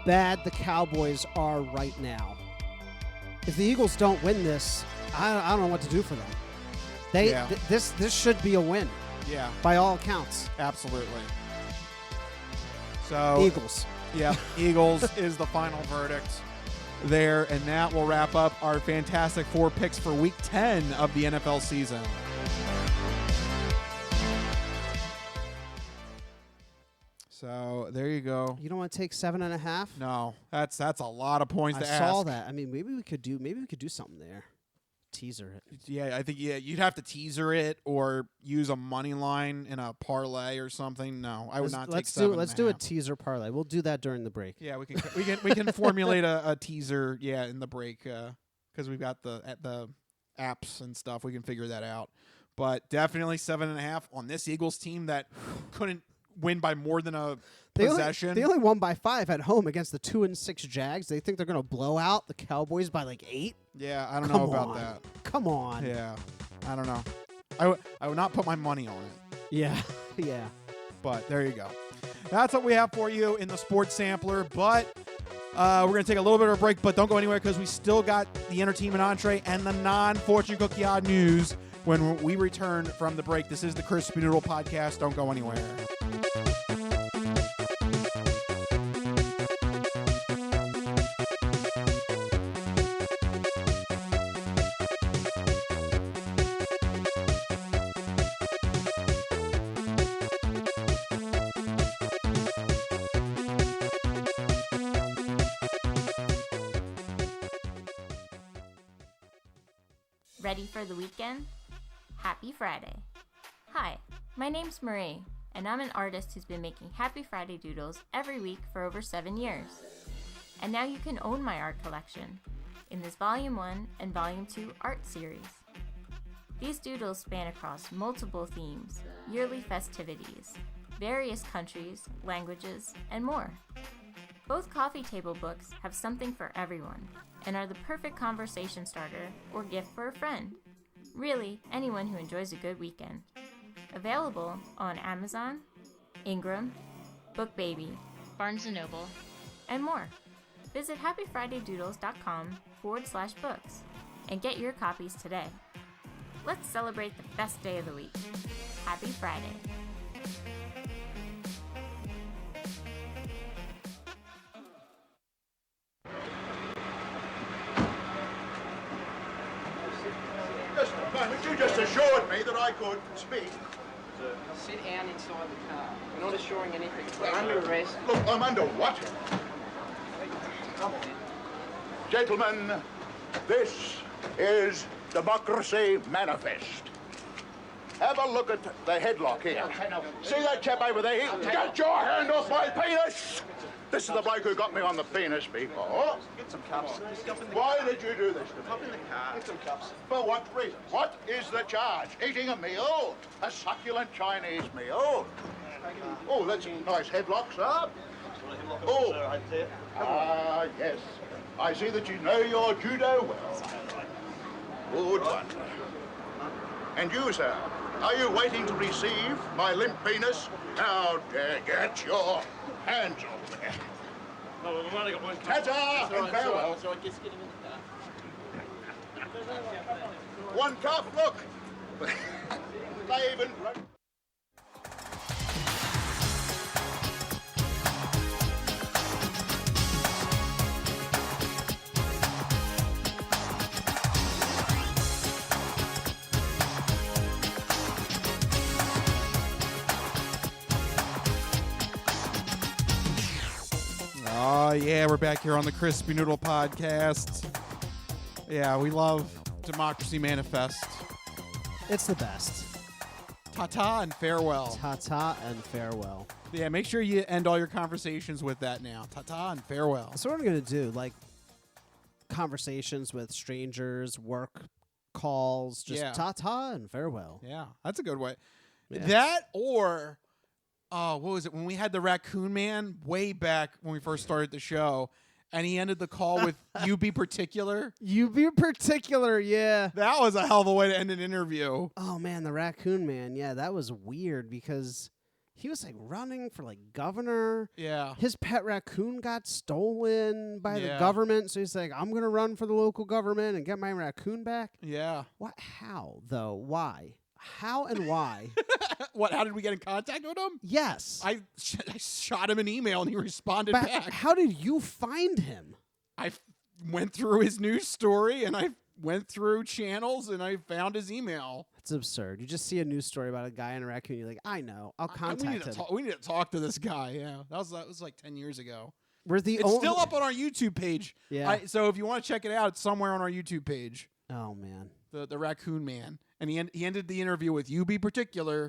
bad the Cowboys are right now. If the Eagles don't win this, I don't know what to do for them. This should be a win. Yeah. By all accounts. Absolutely. So Eagles. Yeah, Eagles is the final verdict there, and that will wrap up our Fantastic Four picks for Week 10 of the NFL season. So there you go. You don't want to take 7.5? No, that's a lot of points to ask. I saw that. I mean, maybe we could do something there. Teaser it. Yeah, I think you'd have to teaser it or use a money line in a parlay or something. No, I would not take 7.5. Let's do a teaser parlay. We'll do that during the break. Yeah, we can formulate a teaser. Yeah, in the break because we've got the apps and stuff. We can figure that out. But definitely 7.5 on this Eagles team that couldn't win by more than a They possession. They only won by 5 at home against the 2-6 Jags. They think they're going to blow out the Cowboys by like 8. Yeah, I don't Come know about on. that. Come on. Yeah, I don't know. I would not put my money on it. Yeah. Yeah. But there you go. That's what we have for you in the Sports Sampler. But we're going to take a little bit of a break, but don't go anywhere because we still got the entertainment entree and the non-fortune cookie odd news when we return from the break. This is the Crispy Noodle Podcast. Don't go anywhere. Ready for the weekend? Happy Friday. Hi, my name's Marie, and I'm an artist who's been making Happy Friday doodles every week for over 7 years. And now you can own my art collection in this Volume 1 and Volume 2 art series. These doodles span across multiple themes, yearly festivities, various countries, languages, and more. Both coffee table books have something for everyone and are the perfect conversation starter or gift for a friend. Really, anyone who enjoys a good weekend. Available on Amazon, Ingram, BookBaby, Barnes & Noble, and more. Visit happyfridaydoodles.com/books and get your copies today. Let's celebrate the best day of the week. Happy Friday. Just a moment, you just assured me that I could speak. Sit down inside the car. We're not assuring anything. We're under arrest. Look, I'm under what? Come on. Gentlemen, this is Democracy Manifest. Have a look at the headlock here. See that chap over there? Get your hand off my penis! This is the bloke who got me on the penis before. Get some cups. Why did you do this to me? Hop in the car. Get some cups. For what reason? What is the charge? Eating a meal? A succulent Chinese meal? Oh, that's a nice headlock, sir. Oh, yes. I see that you know your judo well. Good one. And you, sir, are you waiting to receive my limp penis? Now, get your hands off there. No, we've only got one cup. Ta-ta and farewell. That's all right. Just get him in the car. One cup, look. They even... Oh, yeah, we're back here on the Crispy Noodle Podcast. Yeah, we love Democracy Manifest. It's the best. Ta-ta and farewell. Ta-ta and farewell. Yeah, make sure you end all your conversations with that now. Ta-ta and farewell. So what I'm going to do, like conversations with strangers, work calls, just Yeah. ta-ta and farewell. Yeah, that's a good way. Yeah. That or, what was it? When we had the Raccoon Man way back when we first started the show, and he ended the call with, "You be particular." You be particular, yeah. That was a hell of a way to end an interview. Oh, man, the Raccoon Man. Yeah, that was weird because he was like running for like governor. Yeah. His pet raccoon got stolen by the Yeah. government. So he's like, I'm going to run for the local government and get my raccoon back. Yeah. What? How, though? Why? How and why? What? How did we get in contact with him? Yes. I shot him an email and he responded But back. how did you find him? I went through his news story and I went through channels and I found his email. It's absurd. You just see a news story about a guy and a raccoon. You're like, I know. I'll contact him. We need to talk to this guy. Yeah, that was like 10 years ago. We're the It's only. still up on our YouTube page. Yeah. So if you want to check it out, it's somewhere on our YouTube page. Oh man. The Raccoon Man, and he ended the interview with, "You be particular."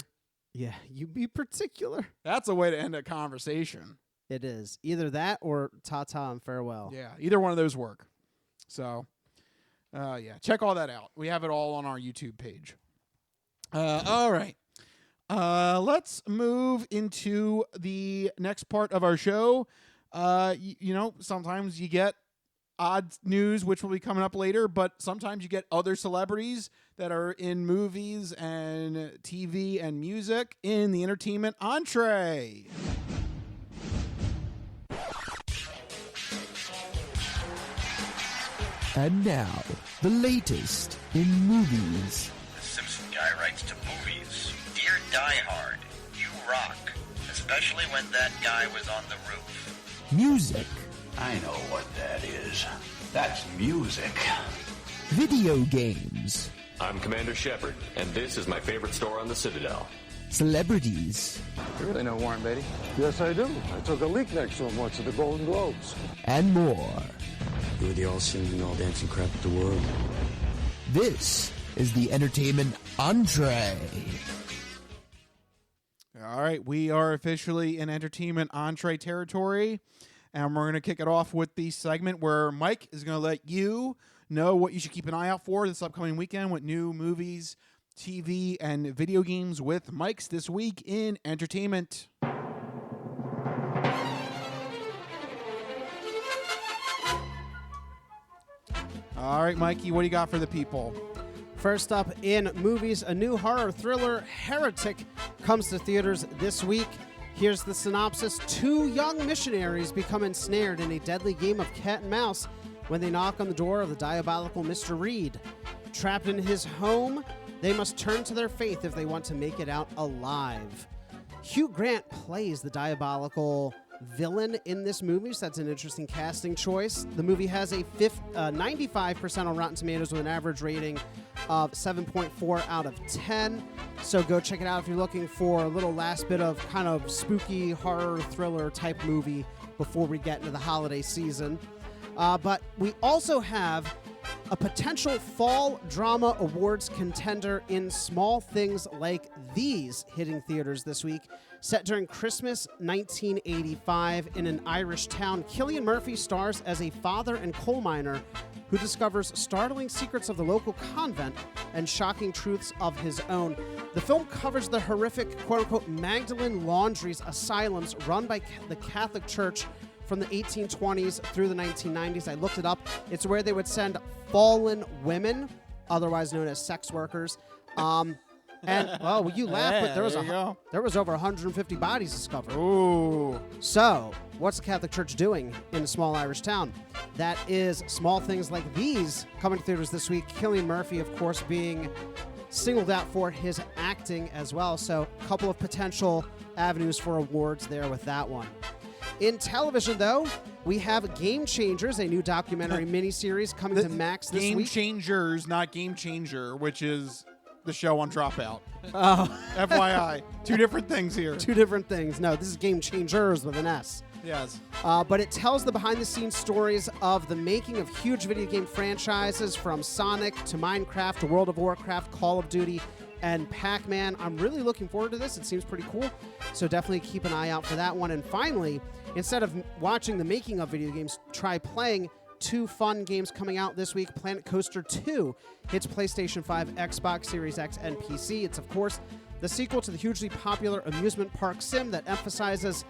Yeah. You be particular. That's a way to end a conversation. It is either that or ta-ta and farewell. Yeah, either one of those work. So, yeah, check all that out. We have it all on our YouTube page. All right. Let's move into the next part of our show. Sometimes you get odd news, which will be coming up later, but sometimes you get other celebrities that are in movies and TV and music in the entertainment entree. And now, the latest in movies. The Simpson guy writes to movies. Dear Die Hard, you rock. Especially when that guy was on the roof. Music. I know what that is. That's music. Video games. I'm Commander Shepard, and this is my favorite store on the Citadel. Celebrities. You really know Warren Beatty? Yes, I do. I took a leak next to him once at the Golden Globes. And more. You were the all-singing, all-dancing crap of the world. This is the entertainment entree. All right, we are officially in entertainment entree territory, and we're going to kick it off with the segment where Mike is going to let you know what you should keep an eye out for this upcoming weekend with new movies, TV, and video games with Mike's This Week in Entertainment. All right, Mikey, what do you got for the people? First up in movies, a new horror thriller, Heretic, comes to theaters this week. Here's the synopsis. 2 young missionaries become ensnared in a deadly game of cat and mouse when they knock on the door of the diabolical Mr. Reed. Trapped in his home, they must turn to their faith if they want to make it out alive. Hugh Grant plays the diabolical villain in this movie, so that's an interesting casting choice. The movie has a 95% on Rotten Tomatoes with an average rating of 7.4 out of 10. So go check it out if you're looking for a little last bit of kind of spooky horror thriller type movie before we get into the holiday season. But we also have a potential fall drama awards contender in Small Things Like These hitting theaters this week. Set during Christmas 1985 in an Irish town, Cillian Murphy stars as a father and coal miner who discovers startling secrets of the local convent and shocking truths of his own. The film covers the horrific, quote-unquote, Magdalene Laundries asylums run by the Catholic Church from the 1820s through the 1990s. I looked it up. It's where they would send fallen women, otherwise known as sex workers. You laugh, but there was over 150 bodies discovered. Ooh. So, what's the Catholic Church doing in a small Irish town? That is Small Things Like These coming to theaters this week. Cillian Murphy, of course, being singled out for his acting as well. So, a couple of potential avenues for awards there with that one. In television, though, we have Game Changers, a new documentary miniseries coming to Max this week. Game Changers, not Game Changer, which is the show on Dropout. Oh. FYI. 2 different things here. 2 different things. No, this is Game Changers with an S. Yes. But it tells the behind-the-scenes stories of the making of huge video game franchises from Sonic to Minecraft to World of Warcraft, Call of Duty, and Pac-Man. I'm really looking forward to this. It seems pretty cool. So definitely keep an eye out for that one. And finally, instead of watching the making of video games, try playing 2 fun games coming out this week. Planet Coaster 2 hits PlayStation 5, Xbox Series X, and PC. It's, of course, the sequel to the hugely popular amusement park sim that emphasizes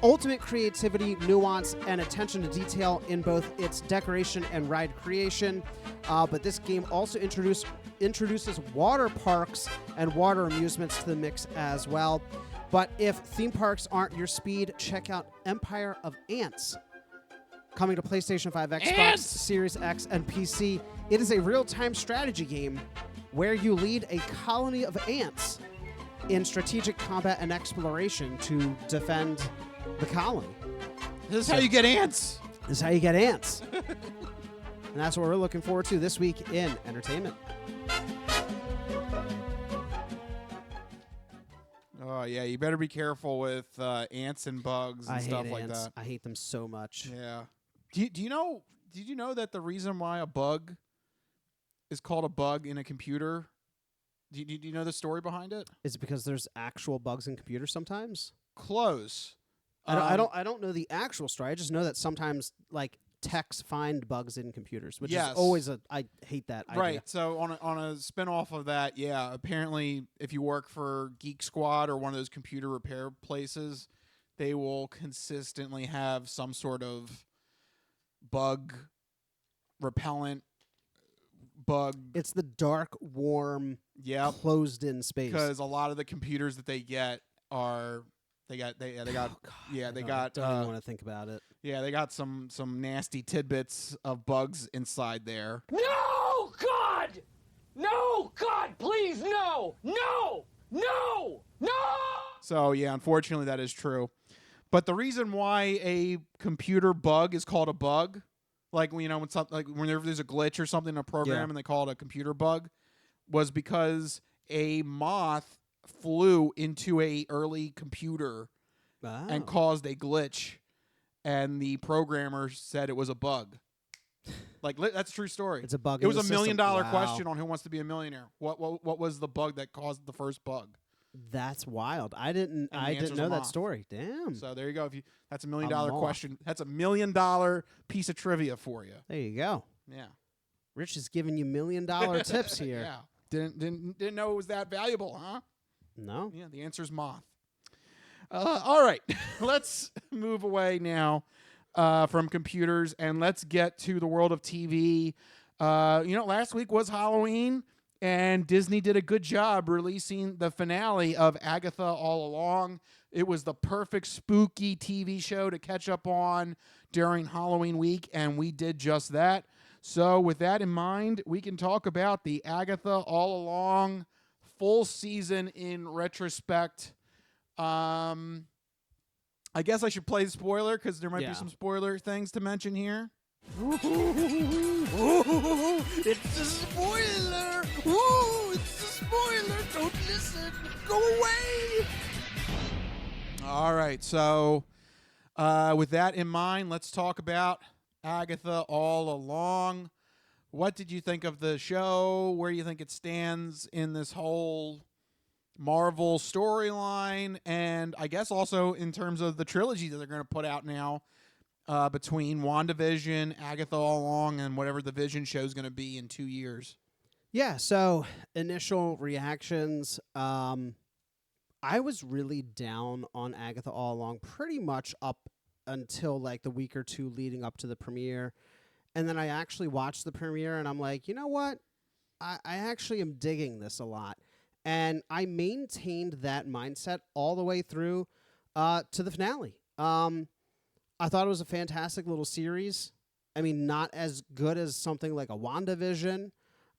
ultimate creativity, nuance, and attention to detail in both its decoration and ride creation. But this game also introduces water parks and water amusements to the mix as well. But if theme parks aren't your speed, check out Empire of Ants. Coming to PlayStation 5, Xbox Series X, and PC. It is a real-time strategy game where you lead a colony of ants in strategic combat and exploration to defend the colony. This is how you get ants. This is how you get ants. And that's what we're looking forward to this week in entertainment. Oh, yeah, you better be careful with ants and bugs and stuff like that. I hate them so much. Yeah. Did you know that the reason why a bug is called a bug in a computer? Do you know the story behind it? Is it because there's actual bugs in computers sometimes? Close. I don't know the actual story. I just know that sometimes, like, techs find bugs in computers, which Yes. is always I hate that idea. Right. So on a spin-off of that, yeah, apparently if you work for Geek Squad or one of those computer repair places, they will consistently have some sort of bug repellent bug. It's the dark, warm, closed-in space. Because a lot of the computers that they get are they got Oh, I don't even want to think about it. Yeah, they got some nasty tidbits of bugs inside there. No, God! No, God, please, no! No! No! No! So, yeah, unfortunately that is true. But the reason why a computer bug is called a bug, like when whenever there's a glitch or something in a program and they call it a computer bug, was because a moth flew into a early computer and caused a glitch, and the programmer said it was a bug. Like, that's a true story. It's a bug. It was in $1 the million system. question on Who Wants to Be a Millionaire. What was the bug that caused the first bug? That's wild. I didn't answer's know a that moth. story. Damn. So there you go. That's $1 million moth. question. That's $1 million piece of trivia for you. There you go. Yeah. Rich is giving you $1 million tips here. Yeah. Didn't know it was that valuable, huh? No. Yeah, the answer's moth. All right. Let's move away now from computers and let's get to the world of TV. Last week was Halloween, and Disney did a good job releasing the finale of Agatha All Along. It was the perfect spooky TV show to catch up on during Halloween week, and we did just that. So with that in mind, we can talk about the Agatha All Along full season in retrospect. I guess I should play the spoiler because there might be some spoiler things to mention here. It's a spoiler! Ooh, it's a spoiler! Don't listen! Go away! All right, so with that in mind, let's talk about Agatha All Along. What did you think of the show? Where do you think it stands in this whole Marvel storyline? And I guess also in terms of the trilogy that they're going to put out now between WandaVision, Agatha All Along, and whatever the Vision show is going to be in 2 years. Yeah, so initial reactions. I was really down on Agatha All Along pretty much up until like the week or two leading up to the premiere. And then I actually watched the premiere and I'm like, you know what? I actually am digging this a lot. And I maintained that mindset all the way through to the finale. I thought it was a fantastic little series. I mean, not as good as something like a WandaVision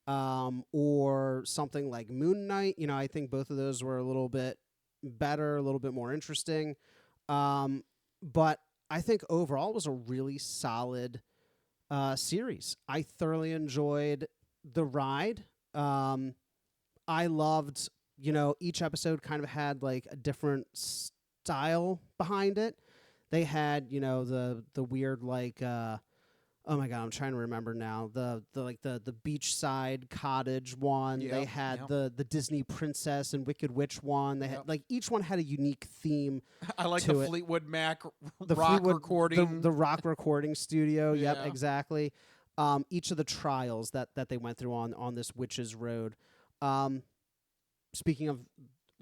or something like Moon Knight. You know, I think both of those were a little bit better, a little bit more interesting. But I think overall it was a really solid series. I thoroughly enjoyed the ride. I loved, each episode kind of had like a different style behind it. They had, the weird like oh my god, I'm trying to remember now. The beachside cottage one. Yep, they had yep. the Disney princess and Wicked Witch one. They had like each one had a unique theme. I like to the it. Fleetwood Mac The rock Fleetwood- recording. the rock recording studio. Yep, Yeah. exactly. Each of the trials that they went through on this Witch's Road. Speaking of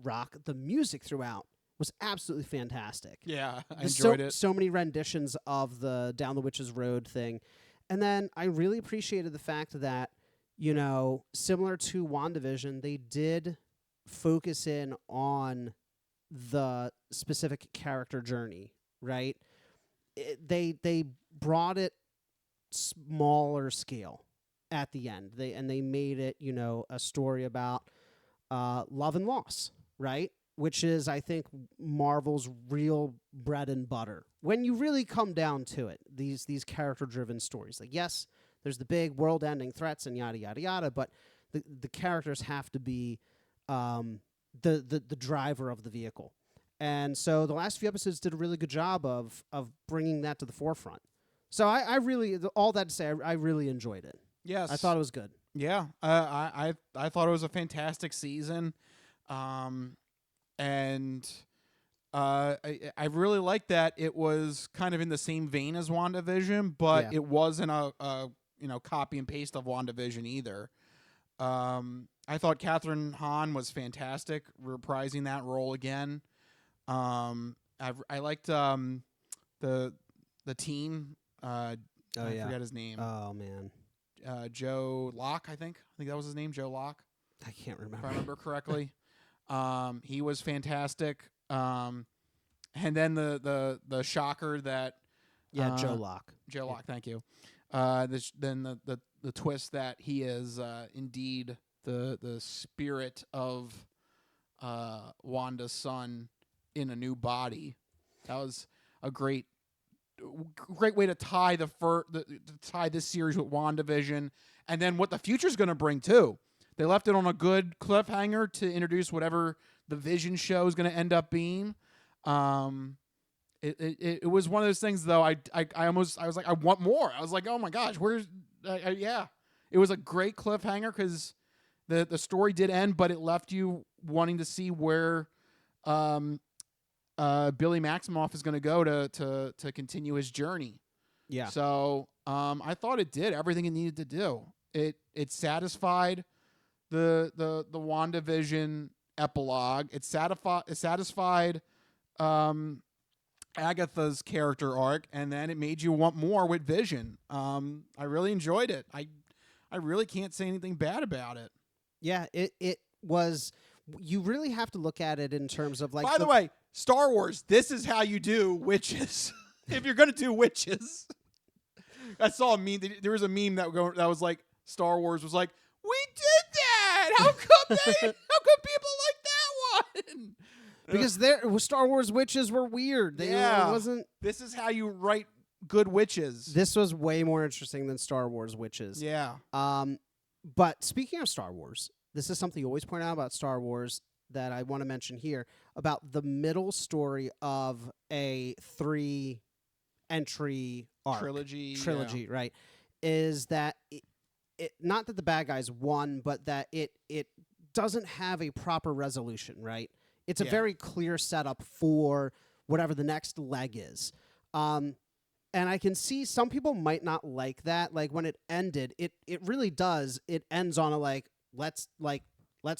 rock, the music throughout was absolutely fantastic. Yeah, I There's enjoyed it. So many renditions of the Down the Witch's Road thing. And then I really appreciated the fact that, similar to WandaVision, they did focus in on the specific character journey, right? They brought it smaller scale at the end. They made it, a story about love and loss, right? Which is, I think, Marvel's real bread and butter. When you really come down to it, these character-driven stories. Like, yes, there's the big world-ending threats and yada, yada, yada, but the characters have to be the driver of the vehicle. And so the last few episodes did a really good job of bringing that to the forefront. So I really, all that to say, I really enjoyed it. Yes. I thought it was good. Yeah, I thought it was a fantastic season. And I really liked that it was kind of in the same vein as WandaVision, but it wasn't a copy and paste of WandaVision either. I thought Catherine Hahn was fantastic, reprising that role again. I liked the teen. I forget his name. Oh man, Joe Locke. I think that was his name, Joe Locke. I can't remember. If I remember correctly. He was fantastic. And then the shocker that Joe Locke. Joe Locke, thank you. Then the twist that he is indeed the spirit of Wanda's son in a new body. That was a great way to tie tie this series with WandaVision, and then what the future's going to bring too. They left it on a good cliffhanger to introduce whatever the Vision show is going to end up being. It was one of those things though. I was like, I want more. I was like, oh my gosh, where's yeah. It was a great cliffhanger because the story did end, but it left you wanting to see where Billy Maximoff is going to go to continue his journey. Yeah. So I thought it did everything it needed to do. It satisfied the WandaVision epilogue. It satisfied Agatha's character arc, and then it made you want more with Vision. I really enjoyed it. I really can't say anything bad about it. Yeah, it was. You really have to look at it in terms of like. By the way, Star Wars. This is how you do witches. If you're gonna do witches, I saw a meme. There was a meme that was like Star Wars was like, we did that. How come people like that one? Because Star Wars witches were weird. It wasn't. This is how you write good witches. This was way more interesting than Star Wars witches. Yeah. But speaking of Star Wars, this is something you always point out about Star Wars that I want to mention here about the middle story of a 3-entry arc. Trilogy, right? Is that it not that the bad guys won, but that it doesn't have a proper resolution, right? It's a very clear setup for whatever the next leg is. And I can see some people might not like that. Like when it ended, it really does. It ends on a let's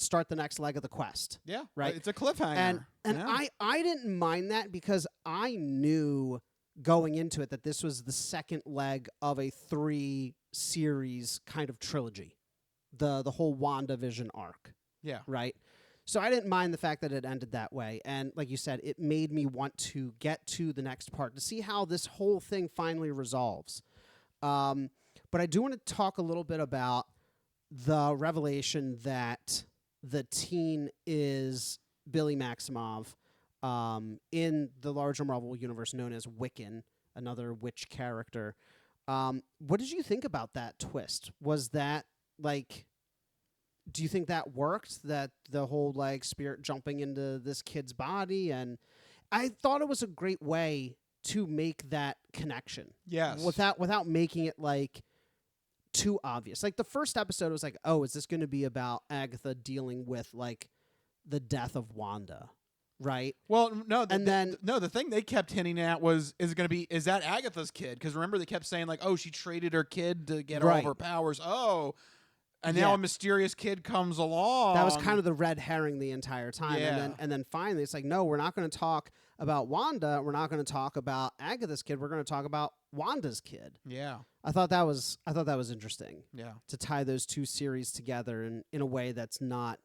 start the next leg of the quest. Yeah. Right. It's a cliffhanger. And I didn't mind that because I knew going into it that this was the second leg of a 3-series kind of trilogy. The whole WandaVision arc. Yeah. Right. So I didn't mind the fact that it ended that way. And like you said, it made me want to get to the next part to see how this whole thing finally resolves. But I do want to talk a little bit about the revelation that the teen is Billy Maximoff in the larger Marvel universe known as Wiccan, another witch character. What did you think about that twist? Was that do you think that worked, that the whole spirit jumping into this kid's body? And I thought it was a great way to make that connection. Yes. Without making it too obvious. Like the first episode was like, oh, is this going to be about Agatha dealing with the death of Wanda? Right. Well, no, the thing they kept hinting at was, is that Agatha's kid? Because remember they kept saying oh, she traded her kid to get all of her powers. Oh, and now a mysterious kid comes along. That was kind of the red herring the entire time. Yeah. And then finally it's no, we're not going to talk about Wanda. We're not going to talk about Agatha's kid. We're going to talk about Wanda's kid. Yeah. I thought that was interesting. Yeah. To tie those two series together in a way that's not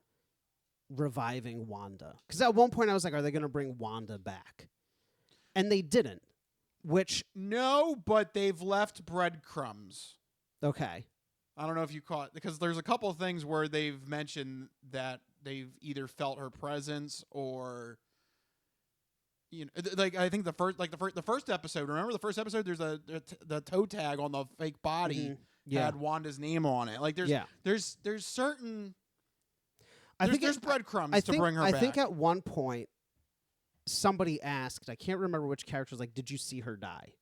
reviving Wanda. Because at one point I was like, are they going to bring Wanda back? And they didn't. No, but they've left breadcrumbs. Okay. I don't know if you caught, because there's a couple of things where they've mentioned that they've either felt her presence or, I think the first episode. Remember the first episode? There's the toe tag on the fake body had Wanda's name on it. There's certain. There's breadcrumbs to bring her back. I think at one point somebody asked, I can't remember which character was did you see her die?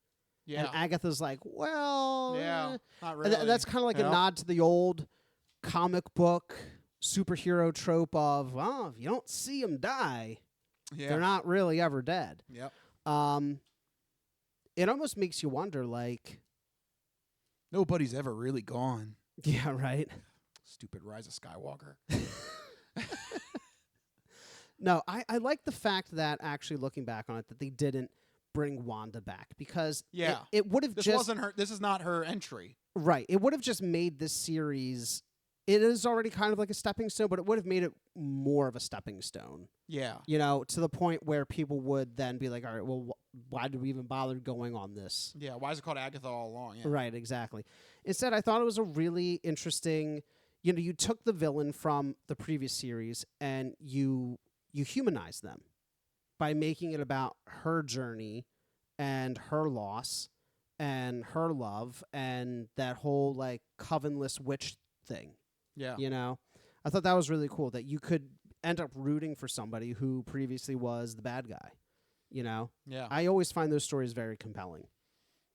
Yeah. And Agatha's well... Yeah, not really. That's kind of a nod to the old comic book superhero trope of, if you don't see him die, Yeah. They're not really ever dead. Yep. It almost makes you wonder, like, nobody's ever really gone. yeah, right. Stupid Rise of Skywalker. No, I like the fact that actually looking back on it, that they didn't bring Wanda back, because it would have This just wasn't her. This is not her entry. right. It would have just made this series. It is already kind of like a stepping stone, but it would have made it more of a stepping stone. Yeah. You know, to the point where people would then be like, all right, well, why did we even bother going on this? Yeah. Why is it called Agatha All Along? Yeah. Right, exactly. Instead, I thought it was a really interesting, you know, you took the villain from the previous series and you humanized them by making it about her journey and her loss and her love and that whole, like, covenless witch thing. Yeah. You know? I thought that was really cool, that you could end up rooting for somebody who previously was the bad guy. You know? Yeah. I always find those stories very compelling.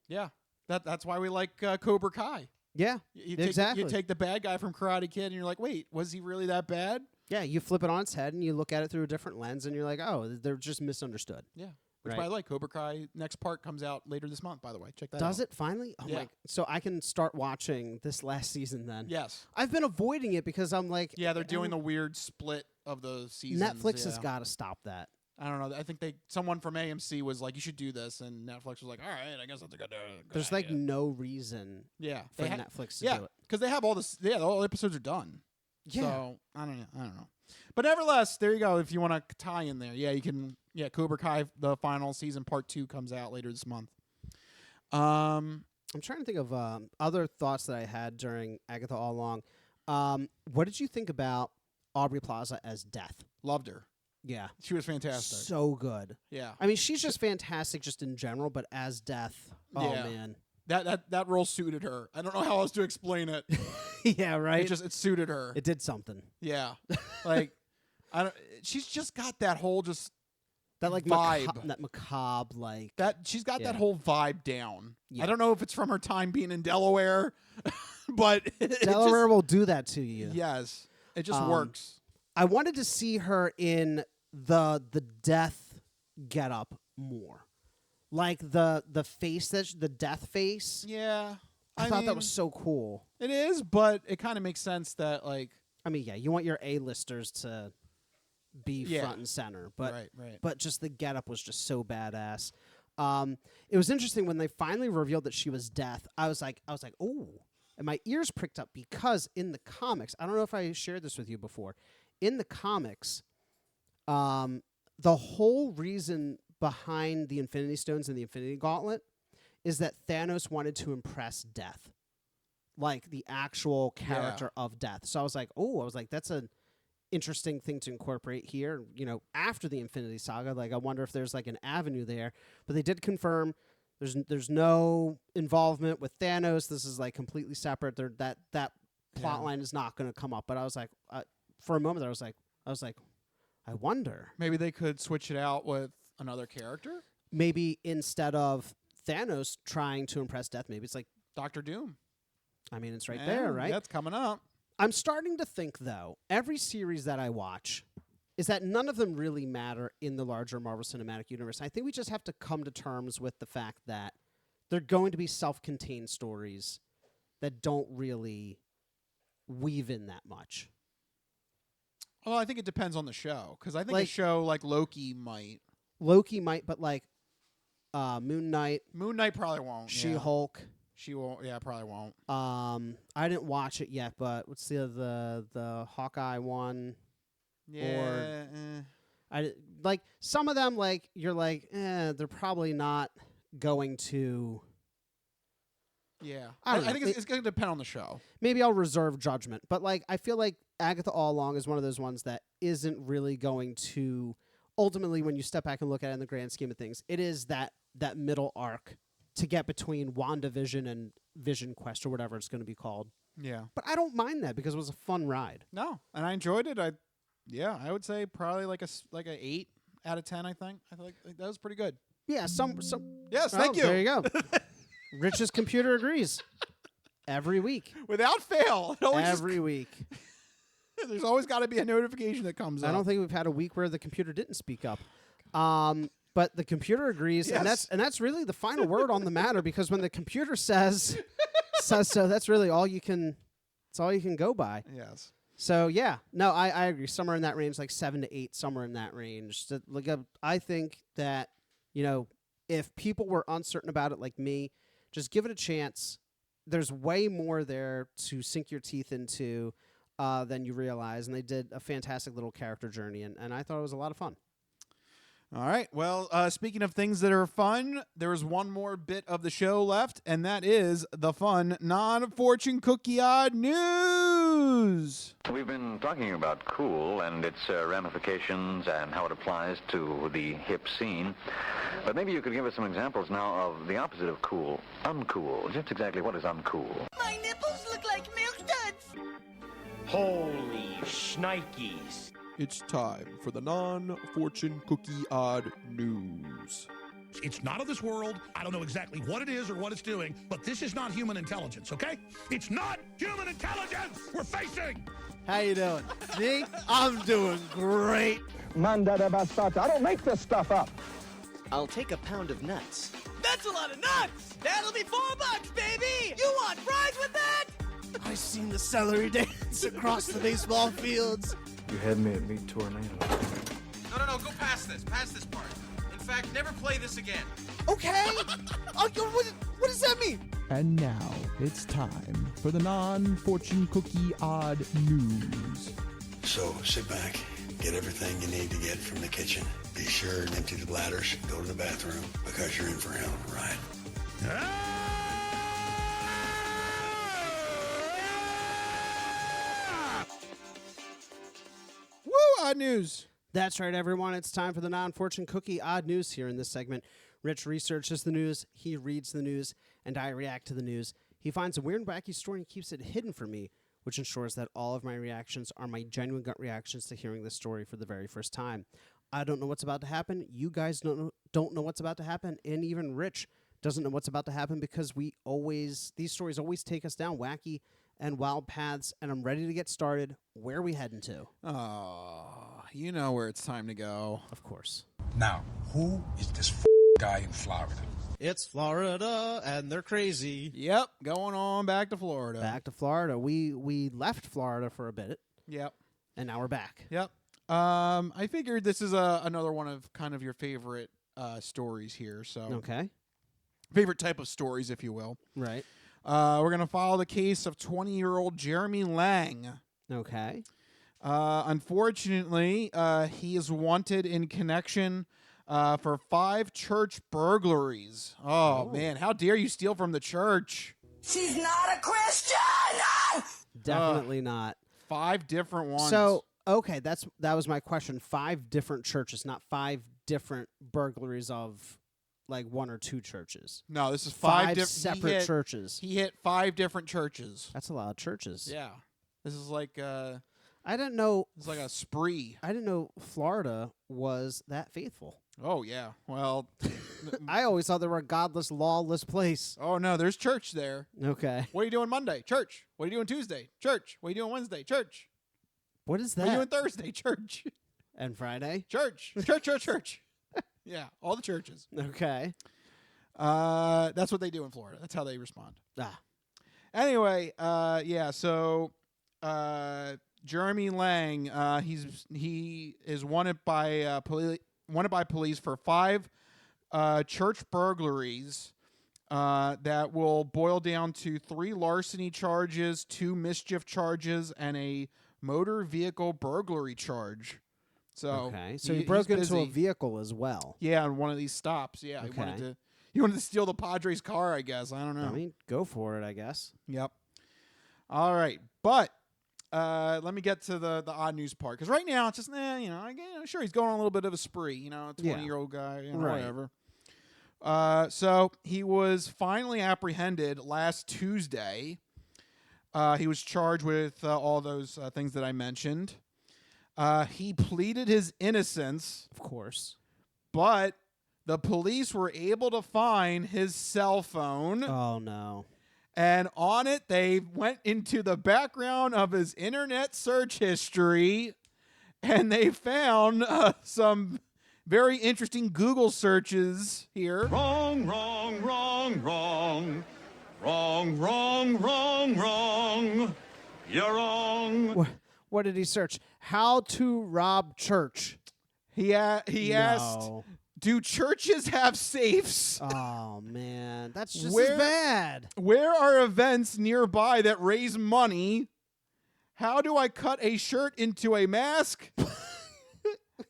Yeah. That's why we like Cobra Kai. Yeah, exactly. You take the bad guy from Karate Kid, and you're like, wait, was he really that bad? Yeah, you flip it on its head, and you look at it through a different lens, and you're like, oh, they're just misunderstood. Yeah. Which, right. by the way, Cobra Kai next part comes out later this month, by the way. Check that out. Does it finally? Oh Yeah. my! So I can start watching this last season then. Yes. I've been avoiding it because I'm like, Yeah, they're doing the weird split of the seasons. Netflix has yeah. got to stop that. I don't know. I think someone from AMC was like, you should do this, and Netflix was like, all right, I guess that's a good There's like no reason for Netflix to do it. because they have all this. Yeah, all the episodes are done. Yeah. So I don't know. But nevertheless, there you go. If you want to tie in there, yeah, you can. Yeah, Cobra Kai, the final season, part 2 comes out later this month. I'm trying to think of other thoughts that I had during Agatha All Along. What did you think about Aubrey Plaza as Death? Loved her. Yeah. She was fantastic. So good. Yeah. I mean, she's just fantastic just in general, but as Death, oh, Yeah. man. That role suited her. I don't know how else to explain it. Yeah, right? It suited her. It did something. Yeah. Like, she's just got that whole just that like vibe. That macabre, like. She's got Yeah. that whole vibe down. Yeah. I don't know if it's from her time being in Delaware, but Delaware will do that to you. Yes. It just works. I wanted to see her in the Death getup more. Like the face, the Death face. Yeah. I thought that was so cool. It is, but it kind of makes sense that, like... I mean, yeah, you want your A-listers to be front and center. But, right. But just the getup was just so badass. It was interesting when they finally revealed that she was Death. I was like, oh. And my ears pricked up because in the comics, I don't know if I shared this with you before. In the comics, the whole reason behind the Infinity Stones and the Infinity Gauntlet is that Thanos wanted to impress Death, like the actual character of Death. So I was like, that's an interesting thing to incorporate here, you know, after the Infinity Saga. Like, I wonder if there's like an avenue there. But they did confirm there's no involvement with Thanos. This is like completely separate. That plot line is not going to come up. But I was like, for a moment, I was like, I wonder. Maybe they could switch it out with another character? Maybe instead of Thanos trying to impress Death, maybe it's like Doctor Doom. I mean, it's right there, right? That's coming up. I'm starting to think, though, every series that I watch is that none of them really matter in the larger Marvel Cinematic Universe. I think we just have to come to terms with the fact that they're going to be self-contained stories that don't really weave in that much. Well, I think it depends on the show, because I think Like- a show like Loki might. Loki might, but like Moon Knight, Moon Knight probably won't. yeah. She-Hulk. She won't. Yeah, probably won't. I didn't watch it yet, but what's the Hawkeye one? Yeah. Like some of them, like you're like, they're probably not going to. Yeah. I don't know. think it's going to depend on the show. Maybe I'll reserve judgment, but like I feel like Agatha All Along is one of those ones that isn't really going to. Ultimately, when you step back and look at it in the grand scheme of things, it is that middle arc to get between WandaVision and Vision Quest or whatever it's going to be called. Yeah. But I don't mind that because it was a fun ride. No, and I enjoyed it. I would say probably like a 8 out of 10. I think that was pretty good. Yeah, some. Yes, thank you. There you go. Rich's computer agrees. Every week. Without fail. Every week. There's always got to be a notification that comes up. I don't think we've had a week where the computer didn't speak up. But the computer agrees, Yes. and that's really the final word on the matter, because when the computer says so, that's really all you can. It's all you can go by. Yes. So yeah, no, I agree. Somewhere in that range, like 7 to 8, somewhere in that range. So, like, I think that, if people were uncertain about it, like me, just give it a chance. There's way more there to sink your teeth into than you realize, and they did a fantastic little character journey, and I thought it was a lot of fun. All right. Well, speaking of things that are fun, there's one more bit of the show left, and that is the fun non-fortune cookie odd news. We've been talking about cool and its ramifications and how it applies to the hip scene. But maybe you could give us some examples now of the opposite of cool, uncool. Just exactly what is uncool? My nipples look like milk duds. Holy shnikes. It's time for the non-fortune cookie odd news. It's not of this world. I don't know exactly what it is or what it's doing, but this is not human intelligence, okay? It's not human intelligence we're facing. How you doing? Me? I'm doing great. Mandada bastata. I don't make this stuff up. I'll take a pound of nuts. That's a lot of nuts. That'll be $4, baby. You want fries with that? I seen the celery dance across the baseball fields. You had me at Meat Tornado. No, go past this. Past this part. In fact, never play this again. Okay. Oh, what does that mean? And now it's time for the non-fortune cookie odd news. So sit back, get everything you need to get from the kitchen. Be sure and empty the bladders. Go to the bathroom because you're in for a hell of a ride. Odd news. That's right, everyone. It's time for the non-fortune cookie odd news here in this segment. Rich researches the news, he reads the news, and I react to the news. He finds a weird and wacky story and keeps it hidden from me, which ensures that all of my reactions are my genuine gut reactions to hearing this story for the very first time. I don't know what's about to happen. You guys don't know what's about to happen, and even Rich doesn't know what's about to happen, because these stories always take us down wacky and wild paths, and I'm ready to get started. Where are we heading to? Oh, you know where it's time to go. Of course. Now, who is this guy in Florida? It's Florida, and they're crazy. Yep, going on back to Florida. Back to Florida. We left Florida for a bit. Yep. And now we're back. Yep. I figured this is another one of kind of your favorite stories here. So okay. Favorite type of stories, if you will. Right. We're going to follow the case of 20-year-old Jeremy Lang. Okay. Unfortunately, he is wanted in connection for 5 church burglaries. Oh, man. How dare you steal from the church? She's not a Christian! Definitely not. 5 different ones. So, okay, that was my question. 5 different churches, not 5 different burglaries of like 1 or 2 churches. No, this is 5 different separate churches. He hit 5 different churches. That's a lot of churches. Yeah. This is like I didn't know. It's like a spree. I didn't know Florida was that faithful. Oh, yeah. Well, I always thought they were a godless, lawless place. Oh, no, there's church there. Okay. What are you doing Monday? Church. What are you doing Tuesday? Church. What are you doing Wednesday? Church. What is that? What are you doing Thursday? Church. And Friday? Church. Church. Yeah, all the churches. Okay. That's what they do in Florida. That's how they respond. Ah. Anyway, yeah, so Jeremy Lang, he is wanted by police for 5 church burglaries that will boil down to 3 larceny charges, 2 mischief charges, and a motor vehicle burglary charge. So okay, so he broke into a vehicle as well. Yeah, on one of these stops. Yeah, okay. He wanted to steal the Padres' car, I guess. I don't know. I mean, go for it, I guess. Yep. All right, but let me get to the odd news part, because right now it's just sure he's going on a little bit of a spree, a 20-year-old guy, right. Whatever. So he was finally apprehended last Tuesday. He was charged with all those things that I mentioned. He pleaded his innocence, of course, but the police were able to find his cell phone. Oh, no. And on it, they went into the background of his internet search history, and they found some very interesting Google searches here. Wrong, wrong, wrong, wrong. Wrong, wrong, wrong, wrong. You're wrong. What did he search? How to rob church. He asked, do churches have safes? Oh, man. That's just as bad. Where are events nearby that raise money? How do I cut a shirt into a mask?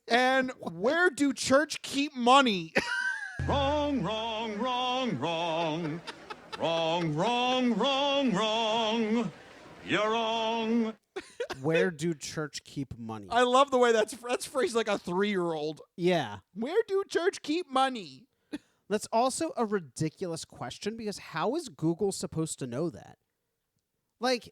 And where do church keep money? Wrong, wrong, wrong, wrong. Wrong, wrong, wrong, wrong. You're wrong. Where do church keep money? I love the way that's phrased like a 3-year-old. Yeah. Where do church keep money? That's also a ridiculous question because how is Google supposed to know that? Like,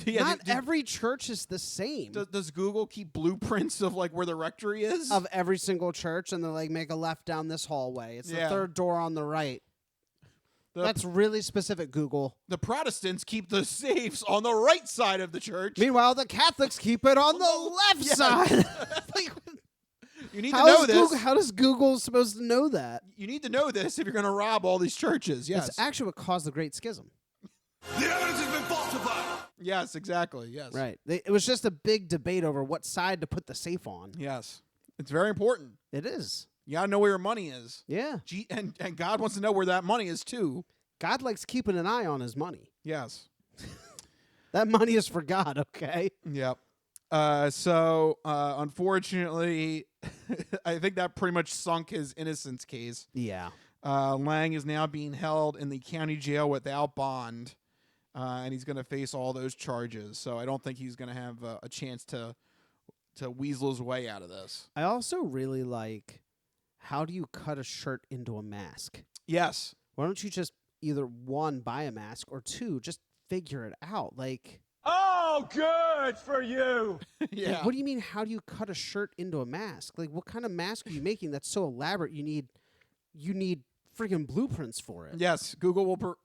not every church is the same. Does Google keep blueprints of like where the rectory is? Of every single church, and they're like, make a left down this hallway. It's the third door on the right. That's really specific, Google. The Protestants keep the safes on the right side of the church. Meanwhile, the Catholics keep it on the left side. Like, you need to know this. How does Google supposed to know that? You need to know this if you're going to rob all these churches. Yes. It's actually what caused the Great Schism. The evidence has been falsified. Yes, exactly. Yes. Right. It was just a big debate over what side to put the safe on. Yes. It's very important. It is. You got to know where your money is. Yeah. And God wants to know where that money is, too. God likes keeping an eye on his money. Yes. That money is for God, okay? Yep. So, unfortunately, I think that pretty much sunk his innocence case. Yeah. Lang is now being held in the county jail without bond, and he's going to face all those charges. So I don't think he's going to have a chance to weasel his way out of this. I also really like, how do you cut a shirt into a mask? Yes. Why don't you just either, 1, buy a mask, or 2, just figure it out? Like, oh, good for you. Yeah. Like, what do you mean, how do you cut a shirt into a mask? Like, what kind of mask are you making that's so elaborate you need freaking blueprints for it? Yes, Google will.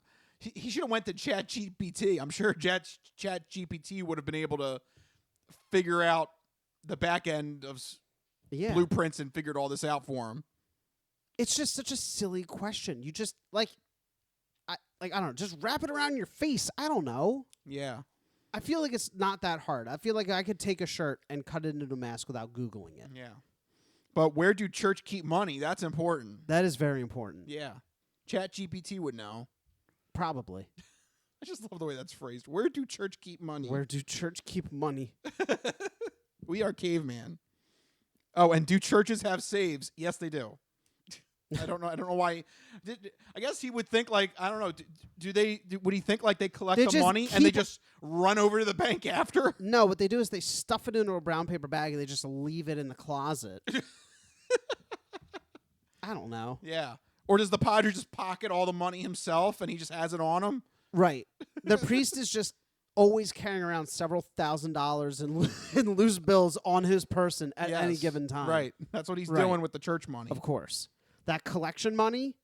He should have went to ChatGPT. I'm sure ChatGPT would have been able to figure out the back end of blueprints and figured all this out for him. It's just such a silly question. You just I don't know, just wrap it around your face. I don't know. Yeah. I feel like it's not that hard. I feel like I could take a shirt and cut it into a mask without Googling it. Yeah. But where do church keep money? That's important. That is very important. Yeah. ChatGPT would know. Probably. I just love the way that's phrased. Where do church keep money? Where do church keep money? We are caveman. Oh, and do churches have saves? Yes, they do. I don't know why. I guess he would think like, I don't know. Would he think like they collect the money and they just run over to the bank after? No, what they do is they stuff it into a brown paper bag and they just leave it in the closet. I don't know. Yeah. Or does the padre just pocket all the money himself and he just has it on him? Right. The priest is just always carrying around several $1,000s in loose bills on his person at any given time. Right. That's what he's doing with the church money. Of course. That collection money,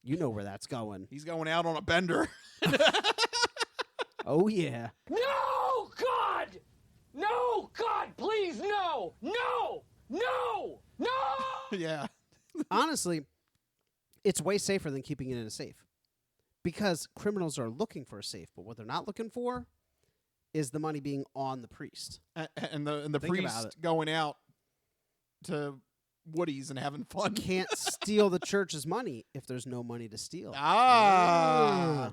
you know where that's going. He's going out on a bender. Oh, yeah. No, God! No, God, please, no! No! No! No! Yeah. Honestly, it's way safer than keeping it in a safe. Because criminals are looking for a safe, but what they're not looking for is the money being on the priest. And the priest going out to Woody's and having fun. Can't steal the church's money if there's no money to steal.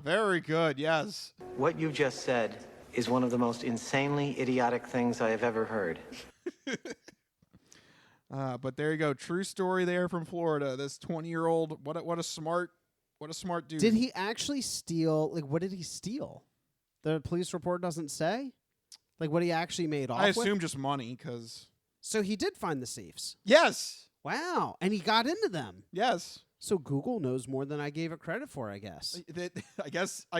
Very good. Yes. What you just said is one of the most insanely idiotic things I have ever heard. But there you go. True story there from Florida. This 20-year-old, what a smart dude. Did he actually steal? Like, what did he steal? The police report doesn't say. Like, what he actually made off with? I assume just money, because. So he did find the safes. Yes. Wow, and he got into them. Yes. So Google knows more than I gave it credit for, I guess. I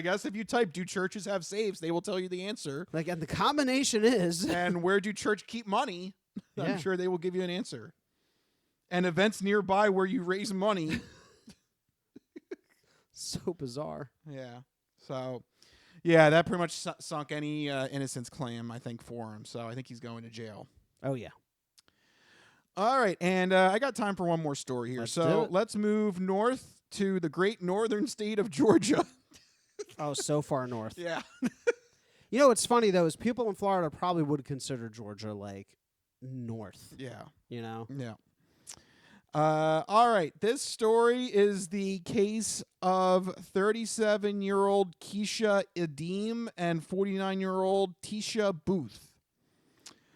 guess if you type, do churches have safes, they will tell you the answer. Like, and the combination is. And where do church keep money? I'm sure they will give you an answer. And events nearby where you raise money. So bizarre. Yeah. So, yeah, that pretty much sunk any innocence claim, I think, for him. So I think he's going to jail. Oh, yeah. All right, and I got time for one more story here. Let's do So it. let's move north to the great northern state of Georgia. Oh, so far north. Yeah. You know what's funny though is people in Florida probably would consider Georgia like north. Yeah. You know. Yeah. All right. This story is the case of 37-year-old Keisha Edim and 49-year-old Tisha Booth.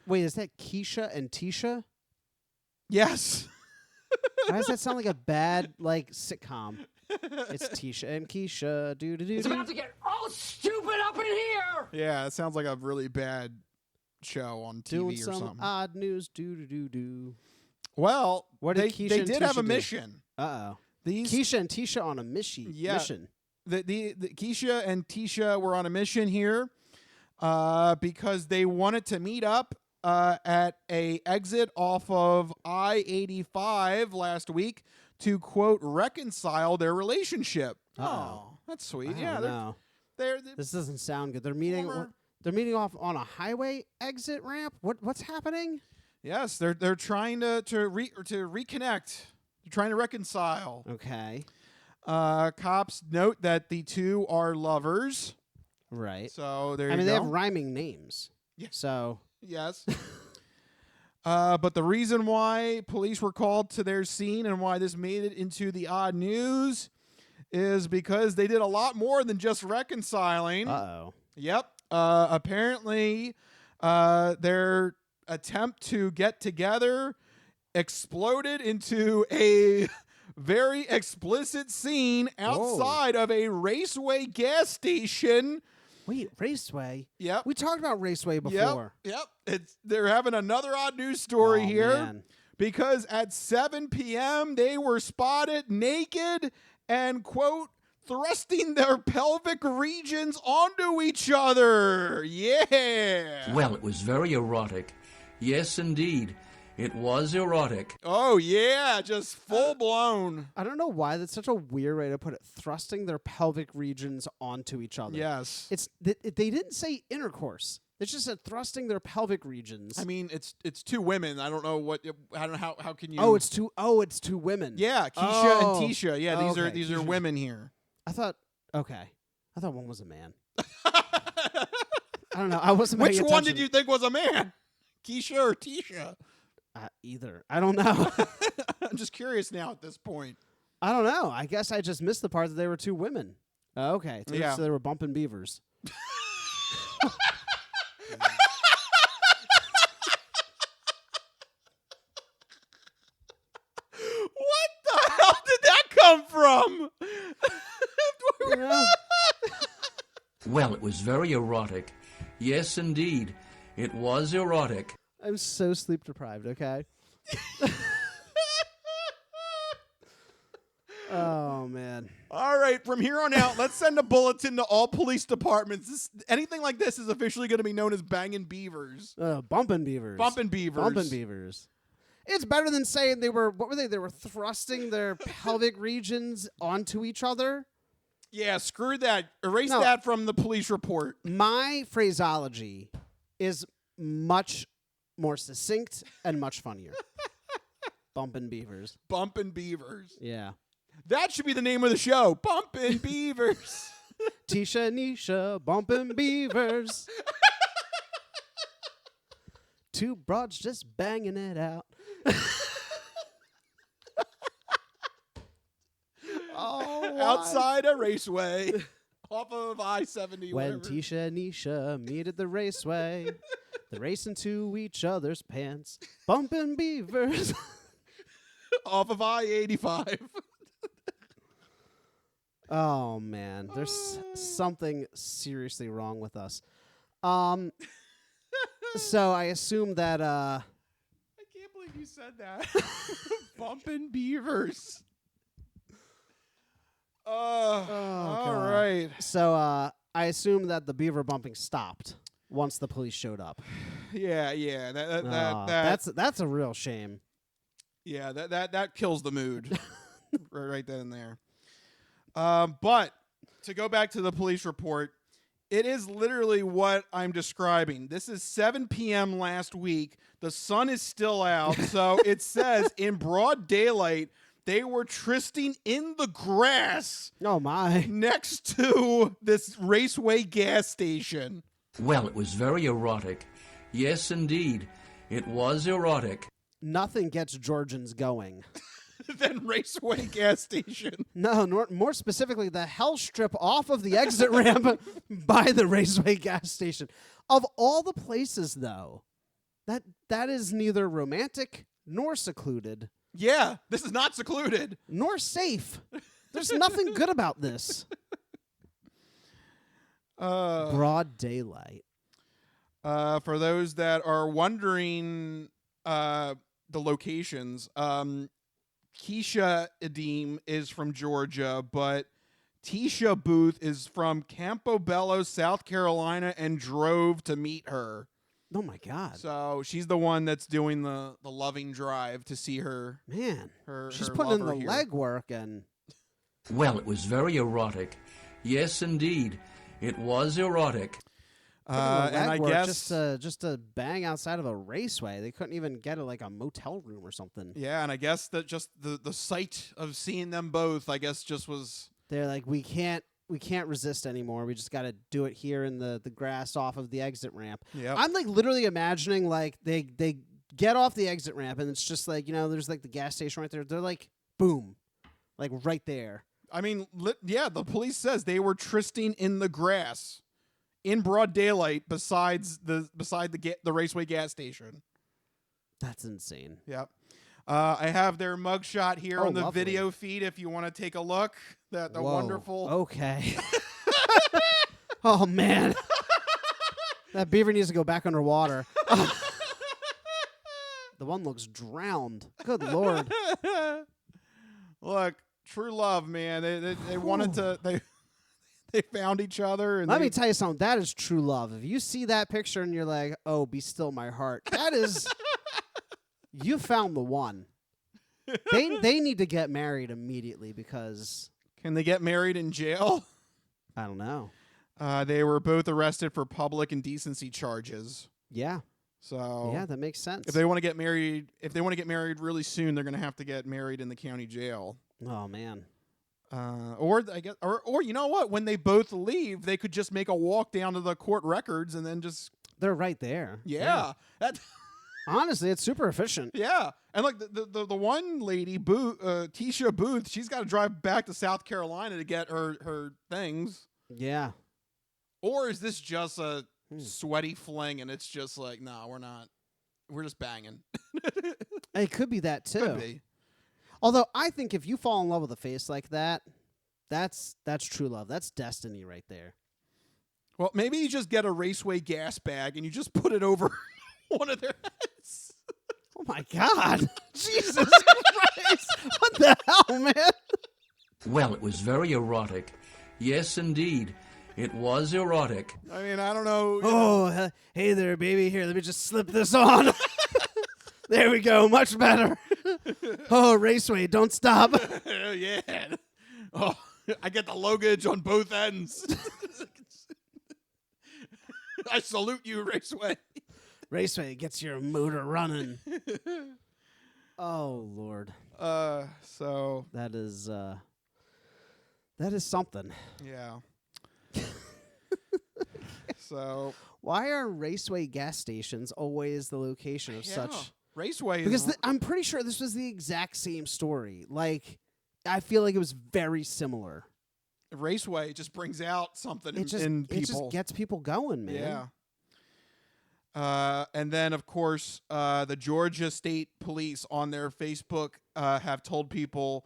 Wait, is that Keisha and Tisha? Yes. Why does that sound like a bad like sitcom? It's Tisha and Keisha. It's about to get all stupid up in here. Yeah, it sounds like a really bad show on TV Doing or some something. odd news. Do. Well, What they did Keisha they and did have Tisha a do? mission. Uh-oh. These Keisha and Tisha on a mission. The Keisha and Tisha were on a mission here because they wanted to meet up at a exit off of I-85 last week to, quote, reconcile their relationship. Oh, that's sweet. No. This doesn't sound good. They're meeting off on a highway exit ramp. What's happening? Yes, they're trying to reconnect. They're trying to reconcile. Okay. Cops note that the two are lovers. Right. So there you I mean, go. they have rhyming names. Yeah. So yes. But the reason why police were called to their scene and why this made it into the odd news is because they did a lot more than just reconciling. Uh-oh. Yep. Apparently, their attempt to get together exploded into a very explicit scene outside of a Raceway gas station. Wait, Raceway? Yep. We talked about Raceway before. Yep. They're having another odd news story here. Man. Because at 7 p.m., they were spotted naked and, quote, thrusting their pelvic regions onto each other. Yeah. Well, it was very erotic. Yes, indeed. It was erotic. Oh, yeah. Just full blown. I don't know why that's such a weird way to put it. Thrusting their pelvic regions onto each other. Yes. They didn't say intercourse. It's just said thrusting their pelvic regions. I mean, it's two women. I don't know how can you? Oh, it's two women. Yeah, Keisha and Tisha. Yeah, these are women here. I thought one was a man. I don't know. I wasn't. Which paying one attention. did you think was a man? Keisha or Tisha? Either. I don't know. I'm just curious now at this point. I don't know. I guess I just missed the part that they were two women. Okay. Yeah. So they were bumping beavers. What the hell did that come from? Well, it was very erotic. Yes, indeed. It was erotic. I'm so sleep deprived, okay? Oh, man. All right, from here on out, let's send a bulletin to all police departments. Anything like this is officially going to be known as banging beavers. Bumping beavers. Bumping beavers. Bumping beavers. It's better than saying they were, what were they? They were thrusting their pelvic regions onto each other. Yeah, screw that. Erase that from the police report. My phraseology is much more succinct and much funnier. Bumpin' beavers. Bumpin' beavers. Yeah. That should be the name of the show. Bumpin' beavers. Tisha and Nisha, bumpin' beavers. Two broads just banging it out. Outside a raceway. Off of I-70. When whatever. Tisha and Nisha meet at the raceway, they're racing to each other's pants. Bumpin' beavers. Off of I-85. Oh, man. There's something seriously wrong with us. So I assume that... I can't believe you said that. Bumpin' beavers. All right. So I assume that the beaver bumping stopped once the police showed up. Yeah. That's a real shame. Yeah, that kills the mood. right then and there. But to go back to the police report, It is literally what I'm describing. This is 7 p.m. last week. The sun is still out. So it says in broad daylight, they were trysting in the grass. Oh, my. Next to this Raceway gas station. Well, it was very erotic. Yes, indeed. It was erotic. Nothing gets Georgians going. Than Raceway gas station. No, more specifically, the hell strip off of the exit ramp by the Raceway gas station. Of all the places, though, that is neither romantic nor secluded. Yeah, this is not secluded. Nor safe. There's nothing good about this. Broad daylight. For those that are wondering the locations, Keisha Edim is from Georgia, but Tisha Booth is from Campobello, South Carolina, and drove to meet her. Oh, my God. So she's the one that's doing the loving drive to see her. Man, she's her putting in lover the here. legwork. And Well, it was very erotic. Yes, indeed. It was erotic. And I guess just to bang outside of a raceway, they couldn't even get like a motel room or something. Yeah, and I guess that just the sight of seeing them both, I guess, just was. They're like, we can't resist anymore. We just got to do it here in the grass off of the exit ramp. Yep. I'm like literally imagining like they get off the exit ramp and it's just like, there's like the gas station right there. They're like, boom, like right there. I mean, the police says they were trysting in the grass. In broad daylight, beside the Raceway gas station. That's insane. Yep. I have their mugshot here on the lovely. video feed if you want to take a look. The Whoa. wonderful. Okay. Oh, man. That beaver needs to go back underwater. The one looks drowned. Good Lord. Look, true love, man. They wanted to. They found each other. And Let me tell you something. That is true love. If you see that picture and you're like, oh, be still my heart. That is, you found the one. They need to get married immediately because. Can they get married in jail? I don't know. They were both arrested for public indecency charges. Yeah. So yeah, that makes sense. If they want to get married really soon, they're going to have to get married in the county jail. Oh man. Or I guess, or you know what? When they both leave, they could just make a walk down to the court records and then just. They're right there. Yeah. Honestly, it's super efficient. Yeah, and like the one lady, Tisha Booth, she's got to drive back to South Carolina to get her things. Yeah. Or is this just a sweaty fling and it's just like, no, we're not. We're just banging. It could be that too. Could be. Although I think if you fall in love with a face like that, that's true love. That's destiny right there. Well, maybe you just get a Raceway gas bag and you just put it over one of their heads. Oh my God. Jesus Christ. What the hell, man? Well, it was very erotic. Yes, indeed. It was erotic. I mean, I don't know. Oh, hey there, baby. Here, let me just slip this on. There we go. Much better. Oh, Raceway, don't stop. Yeah. Oh, I get the luggage on both ends. I salute you, Raceway. Raceway gets your motor running. Oh, Lord. So that is something. Yeah. So why are Raceway gas stations always the location of such Raceway? Because I'm pretty sure this was the exact same story. Like, I feel like it was very similar. Raceway just brings out something in people. It just gets people going, man. Yeah. And then, of course, the Georgia State Police on their Facebook have told people,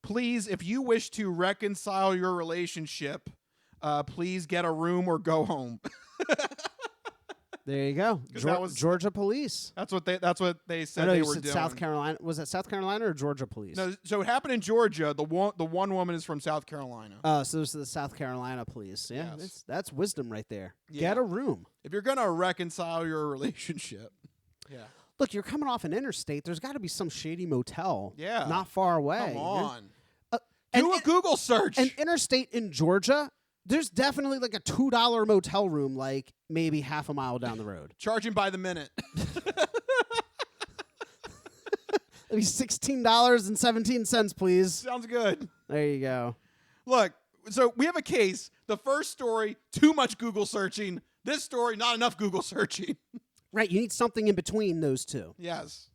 please, if you wish to reconcile your relationship, please get a room or go home. There you go. Georgia Police. That's what they said they they were were doing. doing. South Carolina. Was that South Carolina or Georgia Police? No, so it happened in Georgia. The one woman is from South Carolina. Oh, so this is the South Carolina Police. Yeah, Yes. that's wisdom right there. Yeah. Get a room. If you're gonna reconcile your relationship, yeah. Look, you're coming off an interstate. There's got to be some shady motel. Yeah. Not far away. Come on. Do a Google search. An interstate in Georgia. There's definitely like a $2 motel room, like maybe half a mile down the road. Charging by the minute. Maybe $16.17, please. Sounds good. There you go. Look, so we have a case. The first story, too much Google searching. This story, not enough Google searching. Right, you need something in between those two. Yes.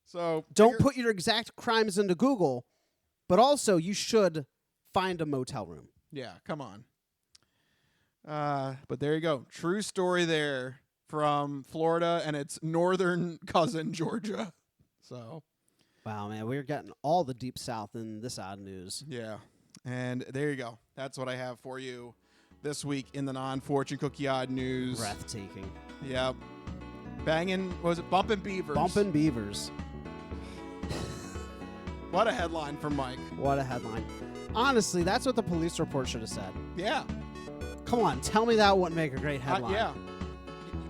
So don't put your exact crimes into Google, but also you should find a motel room. Yeah, come on. But there you go. True story there from Florida and its northern cousin, Georgia. So. Wow, man, we're getting all the deep south in this odd news. Yeah. And there you go. That's what I have for you this week in the non-fortune cookie odd news. Breathtaking. Yep. Banging, what was it? Bumpin' Beavers. Bumpin' Beavers. What a headline from Mike. What a headline. Honestly, that's what the police report should have said. Yeah. Come on, tell me that wouldn't make a great headline. Yeah.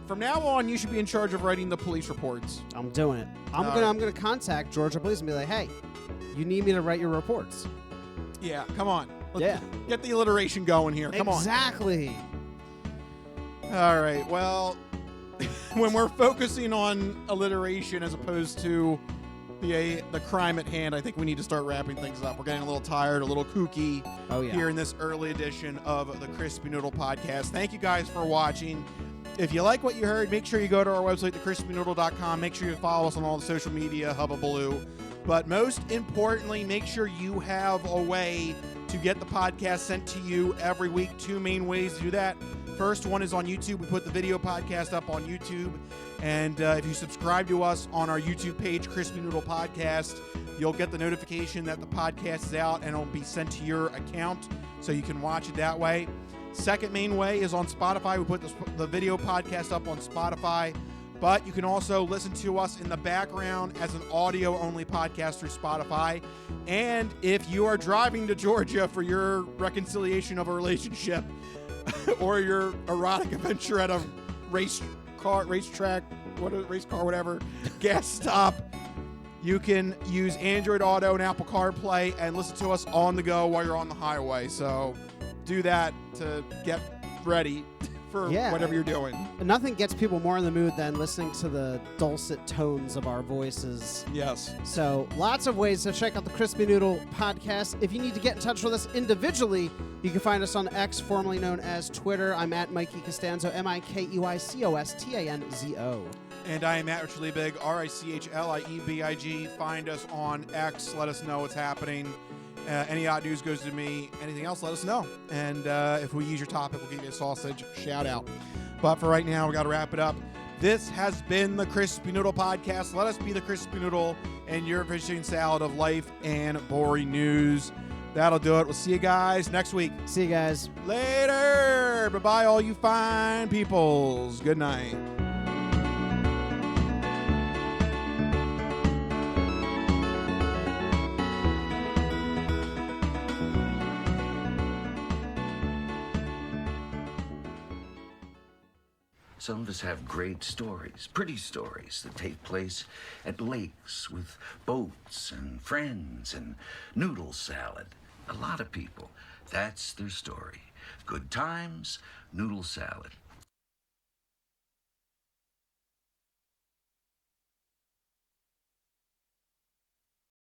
From now on, you should be in charge of writing the police reports. I'm doing it. I'm gonna contact Georgia Police and be like, hey, you need me to write your reports. Yeah, come on. Yeah. Get the alliteration going here. Come on. Exactly. All right. Well, when we're focusing on alliteration as opposed to the crime at hand, I think we need to start wrapping things up. We're getting a little tired, a little kooky here in this early edition of the Crispy Noodle Podcast. Thank you guys for watching. If you like what you heard, make sure you go to our website, thecrispynoodle.com. Make sure you follow us on all the social media, hubbabaloo. But most importantly, make sure you have a way to get the podcast sent to you every week. Two main ways to do that. First one is on YouTube. We put the video podcast up on YouTube. And if you subscribe to us on our YouTube page, Crispy Noodle Podcast, you'll get the notification that the podcast is out and it'll be sent to your account so you can watch it that way. Second main way is on Spotify. We put the video podcast up on Spotify, but you can also listen to us in the background as an audio-only podcast through Spotify. And if you are driving to Georgia for your reconciliation of a relationship or your erotic adventure at a race car, whatever, gas stop, you can use Android Auto and Apple CarPlay and listen to us on the go while you're on the highway. So do that to get ready for whatever you're doing. Nothing gets people more in the mood than listening to the dulcet tones of our voices. Yes. So lots of ways to check out the Crispy Noodle Podcast. If you need to get in touch with us individually, you can find us on X, formerly known as Twitter. I'm at Mikey Costanzo, MikeyCostanzo. And I am at Richard Liebig, RichLiebig. Find us on X. Let us know what's happening. Any odd news goes to me. Anything else, let us know. And if we use your topic, we'll give you a sausage shout out. But for right now, we got to wrap it up. This has been the Crispy Noodle Podcast. Let us be the Crispy Noodle and your fishing salad of life and boring news. That'll do it. We'll see you guys next week. See you guys. Later. Bye-bye, all you fine peoples. Good night. Some of us have great stories, pretty stories that take place at lakes with boats and friends and noodle salad. A lot of people, that's their story. Good times, noodle salad.